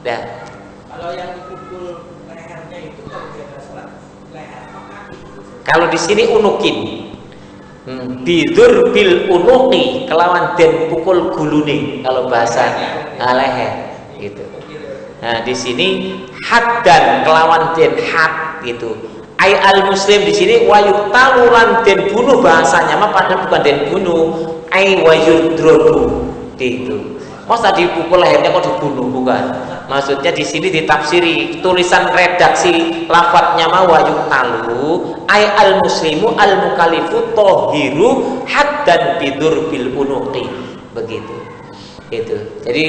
Dah. Kalau yang dipukul lehernya itu kalau dia sholat leher apa kaki? Kalau di sini unukin. Bidur bil unuqi kelawan den pukul gulune kalau bahasa leher gitu. Nah di sini had dan kelawan den had gitu. Ai al muslim di sini wayuk taluran den bunuh bahasanya mah padahal bukan den bunuh. Ai wayudrobu gitu. Masa dipukul lehernya kok dibunuh bukan? Maksudnya di sini ditafsiri tulisan redaksi lafadznya ma wayuk talu ay al muslimu al mukalifu tohiru haddan bidur bil unuqi begitu. Itu. Jadi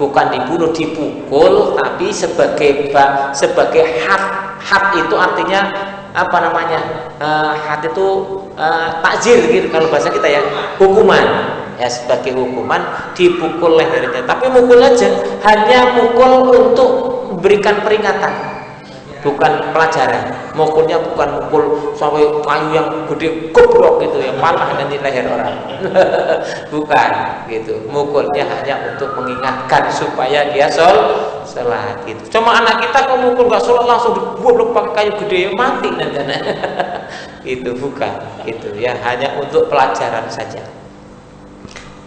bukan dibunuh dipukul tapi sebagai had itu artinya apa namanya? Had itu takzir gitu kalau bahasa kita ya, hukuman. Ya sebagai hukuman dipukul lehernya, tapi mukul aja, hanya mukul untuk memberikan peringatan, bukan pelajaran. Mukulnya bukan mukul sampai kayu yang gede goblok gitu ya, patah nanti leher orang. Bukan gitu. Mukulnya hanya untuk mengingatkan supaya dia sholat gitu. Cuma anak kita kalau mukul nggak sholat langsung digoblok pakai kayu gede ya mati nanti. Itu bukan gitu ya, hanya untuk pelajaran saja.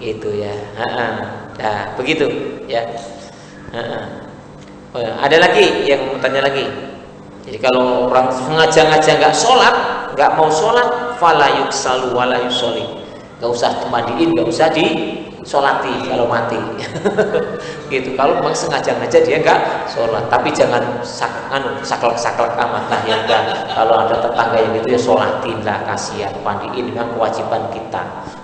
Itu ya, nah, begitu ya. Oh, ya. Ada lagi yang mau tanya lagi. Jadi kalau orang sengaja-ngaja nggak sholat, nggak mau sholat, fala yuksalu wala yusoli, nggak usah dimandiin, nggak usah disolati kalau mati. Gitu. Kalau memang sengaja-ngaja dia nggak sholat, tapi jangan saklek amat lah ya enggak. Kalau ada tetangga yang itu ya sholatin lah, kasihan, mandiin memang kewajiban kita.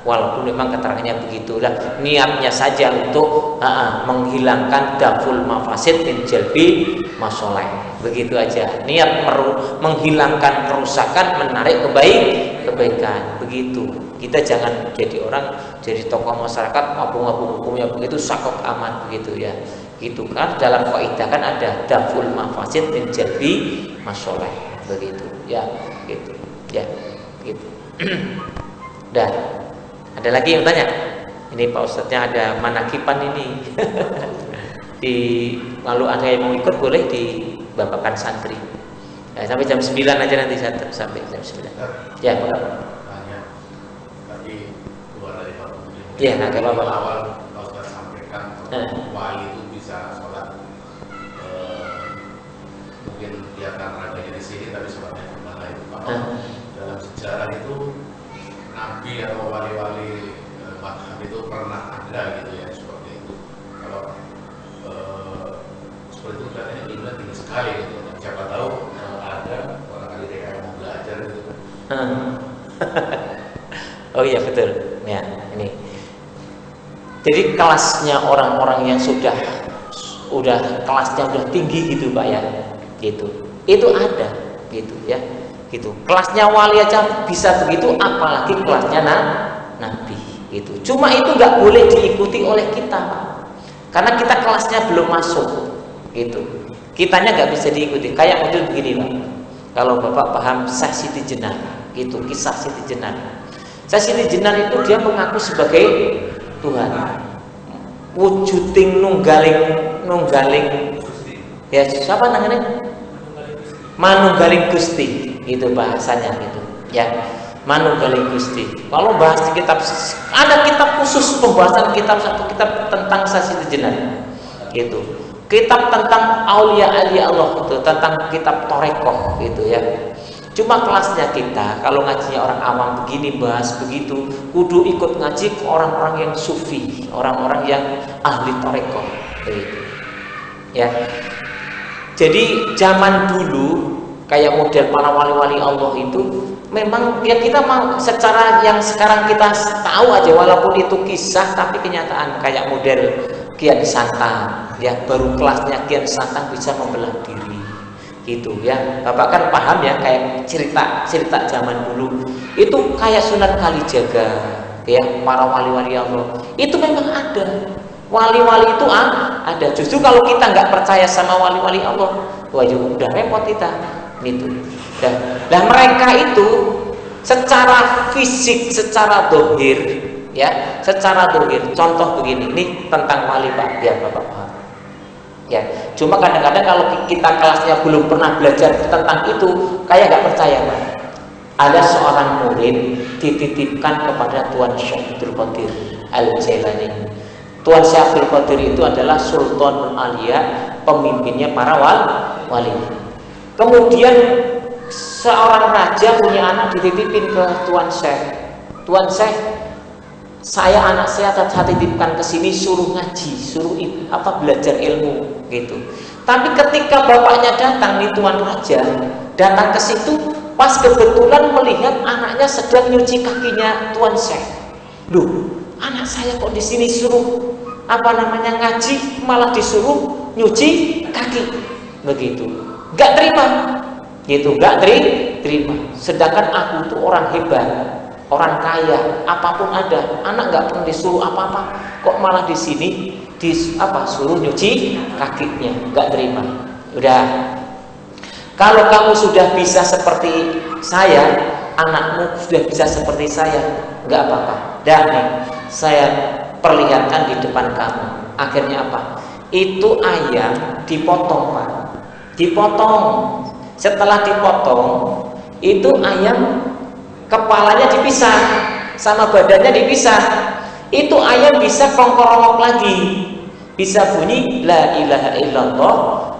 Walaupun memang keterangannya begitu lah, niatnya saja untuk menghilangkan daful mafasid min jalbi masoleh, begitu aja. Niat menghilangkan kerusakan, menarik kebaikan, begitu. Kita jangan jadi orang, jadi tokoh masyarakat, ngabung-ngabung hukumnya begitu, sakok amat begitu ya. Gitu kan dalam kaidah kan ada daful mafasid min jalbi masoleh, begitu ya, gitu ya, gitu. Dah. Ada lagi yang tanya? Ini Pak Ustadznya ada manakipan ini. Kalau ada yang mau ikut boleh dibawakan santri. Ya, sampai jam 9 aja nanti sampai jam 9. Ya, Pak. Tanya. Tadi Iya, nggak apa-apa. Awal kalau sudah sampaikan wali itu bisa sholat mungkin kelihatan raganya di sini tapi sholatnya di mana itu. Kalau dalam sejarah itu nabi atau wali-wali madhab itu pernah ada gitu ya seperti itu. Kalau seperti itu kelihatannya ilmunya tinggi sekali gitu. Siapa tahu ada barangkali dia mau belajar gitu. Oh iya betul. Ya, ini. Jadi kelasnya orang-orang yang kelasnya udah tinggi gitu Pak ya. Gitu. Itu ada gitu ya. Gitu. Kelasnya wali aja bisa begitu, apalagi kelasnya nabi gitu. Cuma itu nggak boleh diikuti oleh kita Pak. Karena kita kelasnya belum masuk gitu. Kitanya nggak bisa diikuti. Kayak model begini Pak. Kalau Bapak paham Syekh Siti Jenar, gitu, kisah Siti Jenar. Syekh Siti Jenar itu dia mengaku sebagai Tuhan. Wujuding nunggaling ya siapa namanya? Manunggaling Gusti, itu bahasanya gitu. Ya, Manunggaling Gusti. Kalau bahas di kitab, ada kitab khusus pembahasan satu kitab tentang Syekh Siti Jenar. Gitu. Kitab tentang aulia Allah itu, tentang kitab Torekoh gitu ya. Cuma kelasnya kita kalau ngajinya orang awam begini bahas begitu, kudu ikut ngaji ke orang-orang yang sufi, orang-orang yang ahli Torekoh gitu. Ya. Jadi zaman dulu kayak model para wali-wali Allah itu memang ya kita mau secara yang sekarang kita tahu aja walaupun itu kisah tapi kenyataan kayak model Kian Santang ya, baru kelasnya Kian Santang bisa membelah diri gitu ya. Bapak kan paham ya kayak cerita zaman dulu itu kayak Sunan Kalijaga ya, para wali-wali Allah itu memang ada. Wali-wali itu ada. Justru kalau kita nggak percaya sama wali-wali Allah, wah udah repot kita gitu. Nah mereka itu secara fisik, secara dohir ya, secara dohir. Contoh begini, ini tentang wali Pak, biar Bapak paham. Ya, cuma kadang-kadang kalau kita kelasnya belum pernah belajar tentang itu, kayak nggak percaya Pak. Ada seorang murid dititipkan kepada Tuan Syekh Abdul Qadir Al-Jailani. Tuan Syekh Abdul Qadir itu adalah Sultan Alia, pemimpinnya para wali. Kemudian seorang raja punya anak dititipin ke Tuan Syekh. Tuan Syekh, anak saya titipkan ke sini suruh ngaji, suruh belajar ilmu gitu. Tapi ketika bapaknya datang nih Tuan Raja, datang ke situ pas kebetulan melihat anaknya sedang nyuci kakinya Tuan Syekh. Duh, anak saya kok di sini suruh ngaji, malah disuruh nyuci kaki begitu. Gak terima gitu, gak terima. Sedangkan aku tuh orang hebat, orang kaya, apapun ada, anak nggak pernah disuruh apa-apa, kok malah di sini suruh nyuci kakinya, nggak terima. Udah, kalau kamu sudah bisa seperti saya, anakmu sudah bisa seperti saya, nggak apa-apa. Dan nih, saya perlihatkan di depan kamu. Akhirnya apa? Itu ayam dipotong Pak, dipotong. Setelah dipotong, itu ayam kepalanya dipisah sama badannya dipisah. Itu ayam bisa kongkorongok lagi, bisa bunyi la ilaha illallah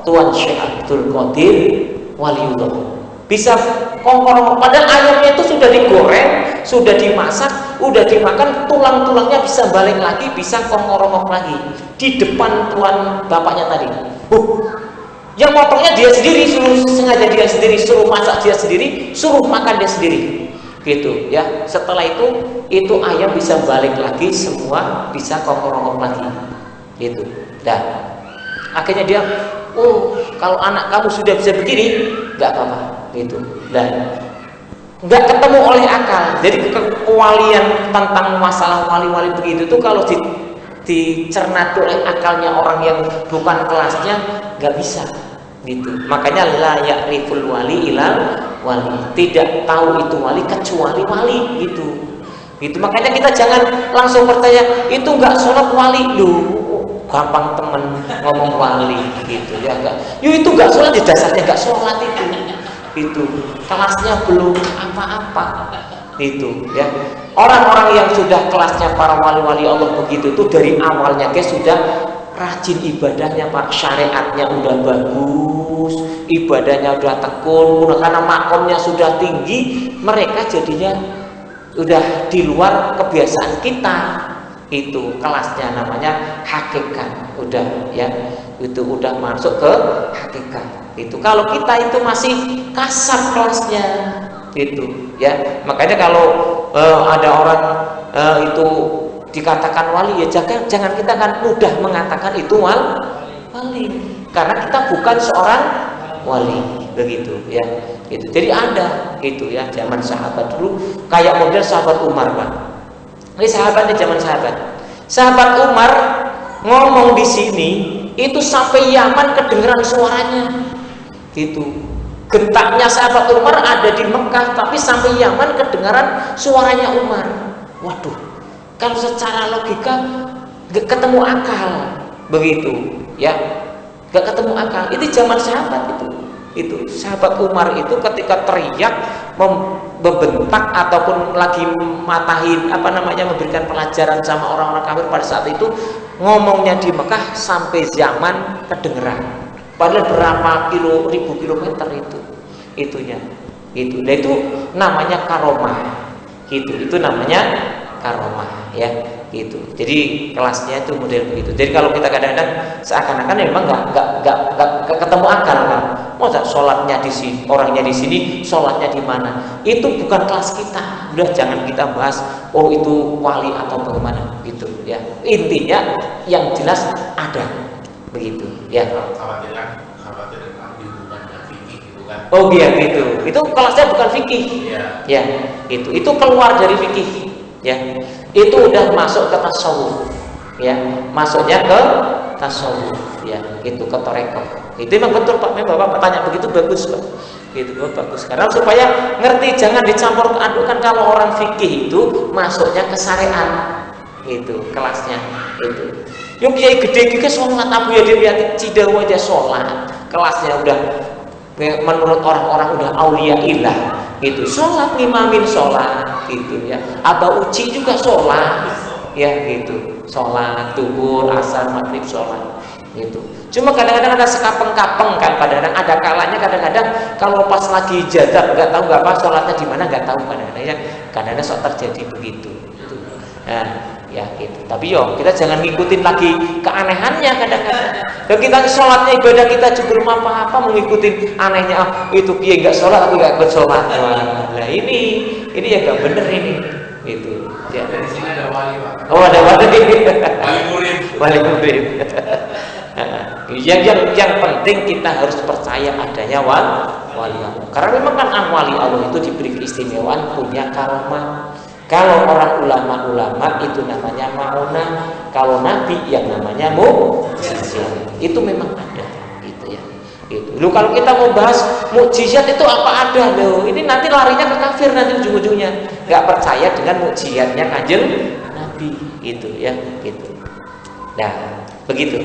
Tuan Syekh Abdul Qadir Waliullah, bisa kongkorongok. Padahal ayamnya itu sudah digoreng, sudah dimasak, udah dimakan, tulang-tulangnya bisa balik lagi, bisa kongkorongok lagi di depan tuan bapaknya tadi. Yang potongnya dia sendiri, sengaja dia sendiri, suruh masak dia sendiri, suruh makan dia sendiri gitu ya. Setelah itu ayam bisa balik lagi, semua bisa kongkorongok lagi gitu. Dan akhirnya dia, kalau anak kamu sudah bisa begini, nggak apa-apa gitu. Dan nggak ketemu oleh akal. Jadi kewalian tentang masalah wali-wali begitu tuh kalau dicerna oleh akalnya orang yang bukan kelasnya nggak bisa gitu. Makanya la ya'riful wali ilal wali, tidak tahu itu wali kecuali wali gitu. Gitu. Makanya kita jangan langsung percaya itu nggak sholat wali, gampang temen ngomong wali gitu ya. Enggak, itu nggak sholat, di dasarnya nggak sholat itu kelasnya belum apa-apa Itu ya. Orang-orang yang sudah kelasnya para wali-wali Allah begitu itu dari awalnya guys sudah rajin ibadahnya Pak, syariatnya udah bagus, ibadahnya udah tekun, karena makomnya sudah tinggi, mereka jadinya udah di luar kebiasaan kita. Itu kelasnya namanya hakikat, udah ya, itu udah masuk ke hakikat. Itu kalau kita itu masih kasar kelasnya, itu ya. Makanya kalau ada orang itu dikatakan wali, ya jangan kita kan mudah mengatakan itu wali, karena kita bukan seorang wali, begitu ya. Gitu. Jadi ada itu ya zaman sahabat dulu kayak model sahabat Umar Pak. Ini sahabatnya zaman sahabat Umar ngomong di sini itu sampai Yaman kedengeran suaranya, gitu. Gentaknya sahabat Umar ada di Mekah, tapi sampai Yaman kedengaran suaranya Umar. Waduh, kalau secara logika gak ketemu akal, begitu ya, gak ketemu akal. Itu zaman sahabat itu sahabat Umar itu ketika teriak membentak ataupun lagi matahin memberikan pelajaran sama orang-orang kafir pada saat itu, ngomongnya di Mekah sampai Yaman kedengeran. Padahal berapa ribu kilometer itunya. Itu. Nah itu namanya karomah. Itu namanya karomah ya. Gitu. Jadi kelasnya itu model begitu. Jadi kalau kita kadang-kadang seakan-akan memang nggak ketemu akal kan. Masa sholatnya di sini, orangnya di sini, sholatnya di mana? Itu bukan kelas kita. Udah jangan kita bahas. Oh itu wali atau bagaimana gitu ya. Intinya yang jelas ada begitu ya. Khawatirkan bukannya fikih gitu kan. Oh iya gitu. Itu kelasnya bukan fikih. Ya itu keluar dari fikih ya. Itu udah masuk ke tasawuf ya, masuknya ke tasawuf ya, itu ke tarekat. Itu memang betul Pak, memang Bapak tanya begitu bagus Pak, gitu bagus. Karena supaya ngerti, jangan dicampur adukan. Kalau orang fikih itu masuknya ke syariat, itu kelasnya itu. Yuk kiai gede kita sholat, Abu Yadir Yatid Cidahu aja sholat, kelasnya udah menurut orang-orang udah aulia ilah. Gitu, sholat ngimamin sholat gitu ya. Abah Uci juga sholat ya gitu, sholat zuhur, asar, maghrib sholat gitu. Cuma kadang-kadang ada sekapeng-kapeng kan, kadang-kadang ada kalanya, kadang-kadang kalau pas lagi ijazah nggak tahu apa sholatnya di mana, nggak tahu kadang-kadang ya, kadang-kadang sok terjadi begitu gitu. Nah ya gitu. Tapi yo kita jangan ngikutin lagi keanehannya kadang-kadang. Dan kita sholatnya ibadah kita juga belum apa-apa mengikuti anehnya. Itu dia nggak sholat tapi nggak ikut sholat. Nah ini ya nggak bener ini. Itu. Ya. Di sini ada wali Pak. Oh ada wali. Wali murid. Yang penting kita harus percaya adanya wali Allah. Karena memang kan wali Allah itu diberi keistimewaan, punya karomah. Kalau orang ulama-ulama itu namanya ma'unah, kalau nabi yang namanya mukjizat. Itu memang ada, gitu ya. Gitu. Lu kalau kita mau bahas mukjizat itu apa ada loh. Ini nanti larinya ke kafir nanti ujung-ujungnya. Enggak percaya dengan mukjizatnya Kanjeng Nabi, gitu ya, gitu. Nah, begitu.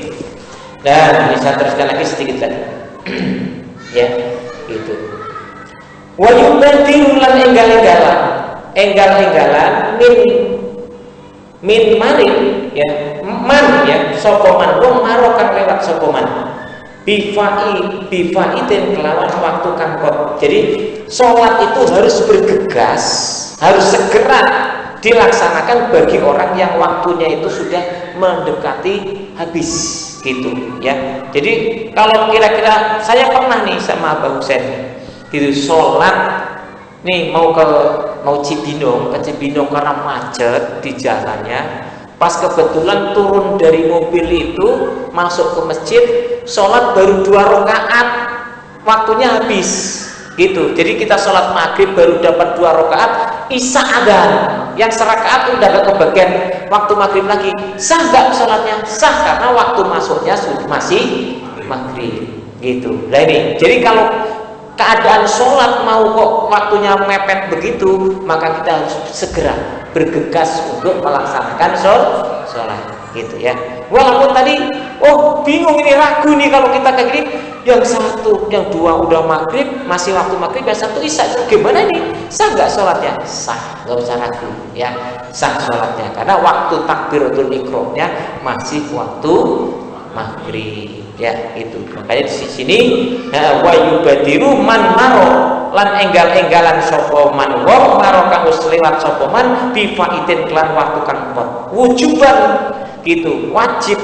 Dan bisa teruskan lagi sedikit lagi. Ya, gitu. Wa yubadiru lan enggal-enggalan min marin ya, man ya, sopoman wong maro kang lewat sopoman bifai den kelawan waktu kang kot. Jadi sholat itu harus bergegas, harus segera dilaksanakan bagi orang yang waktunya itu sudah mendekati habis, gitu ya. Jadi kalau kira-kira saya pernah nih sama Abah Husain gitu, sholat nih mau Cibinong, ke Cibinong karena macet di jalannya. Pas kebetulan turun dari mobil itu masuk ke masjid, sholat baru 2 rakaat, waktunya habis, gitu. Jadi kita sholat maghrib baru dapat 2 rakaat, isya ada, yang serakaat udah gak kebagian waktu maghrib lagi. Sah gak sholatnya? Sah, karena waktu masuknya masih maghrib, gitu. Nah ini, jadi kalau keadaan sholat mau kok waktunya mepet begitu, maka kita harus segera bergegas untuk melaksanakan sholat, gitu ya. Walaupun tadi, bingung ini, ragu nih kalau kita kayak gini, yang satu, yang dua udah maghrib, masih waktu maghrib, yang satu isya. Gimana ini? Sah nggak sholatnya? Sah, nggak usah ragu, ya, sah sholatnya. Karena waktu takbiratul ihramnya masih waktu maghrib, ya itu. Makanya di sini wa yubadiru man maro lan enggal-enggalan sapa man wong maro kang wis liwat sapa man bi faidin kelan waktu kang pot. Wujuban gitu, wajib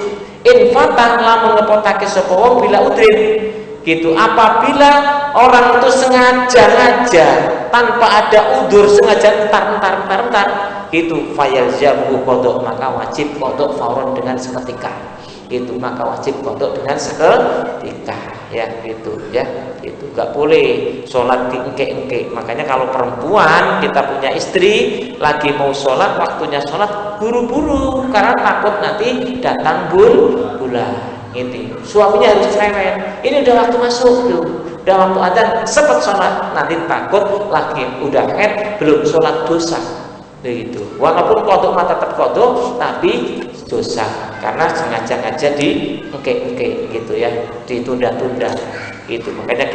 infatan lamun ngepotake sapa wong bila udrin gitu. Apabila orang itu sengaja tanpa ada udur, sengaja entar gitu, fayalzamu qada, maka wajib qada fauron dengan seketika gitu, maka wajib qada dengan seketika, ya gitu, ya itu nggak boleh sholat diengke-engke. Makanya kalau perempuan kita punya istri lagi mau sholat, waktunya sholat buru-buru karena takut nanti datang bulan. Ini suaminya harus cerewet, ini udah waktu masuk tuh, udah waktu adzan sempat sholat, nanti takut lagi udah head belum sholat dosa begitu. Walaupun kodok mata terkodok tapi dosa karena sengaja di engke gitu ya, ditunda-tunda gitu. Makanya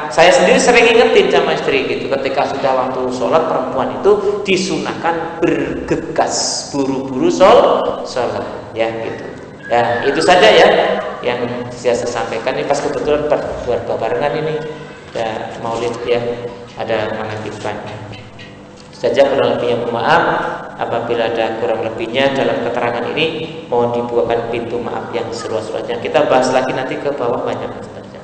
saya sendiri sering ingetin sama istri gitu, ketika sudah waktu sholat perempuan itu disunahkan bergegas buru-buru sholat ya gitu. Ya itu saja ya yang saya sampaikan. Ini pas kebetulan keluarga barengan ini ya, maulid ya, ada mengakibatkan saja. Kurang lebihnya mohon maaf. Apabila ada kurang lebihnya dalam keterangan ini, mohon dibukakan pintu maaf yang seluas-luasnya. Kita bahas lagi nanti ke bawah banyak saja.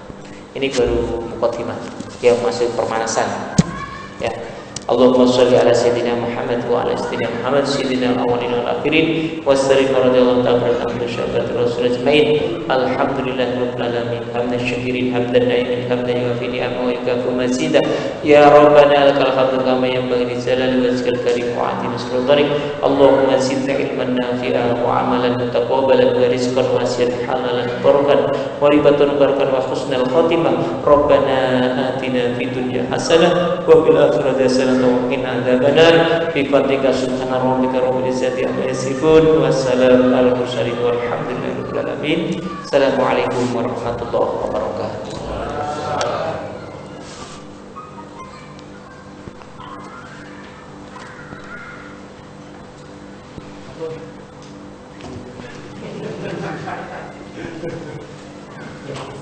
Ini baru mukadimah yang masuk permanasan ya. Allahumma sholli ala sayyidina Muhammad wa ala sayyidina Muhammad sayyidina al-awwalin wal akhirin wassallim radhiyallahu ta'ala anhu syafaat rasul ajmain. Alhamdulillahirabbil alamin hamdan syakirin hamdan na'imin hamdan yuwafi ni'amahu wa yukafi mazidah. Ya rabbana lakal hamdu kama yanbaghi li jalali wajhikal karim wa 'azimi sultanik. Allahumma zidna ilman nafi'an wa 'amalan mutaqabbalan wa rizqan wasi'an halalan barakan wa ribatan barakan wa husnal khatimah. Rabbana atina fid dunya hasanah wa fil akhirati hasanah وقنا عذاب النار بفضلك سبحان ربك رب العزة عما يصفون والسلام على المرسلين والحمد لله رب العالمين. السلام عليكم ورحمة الله وبركاته. Ya.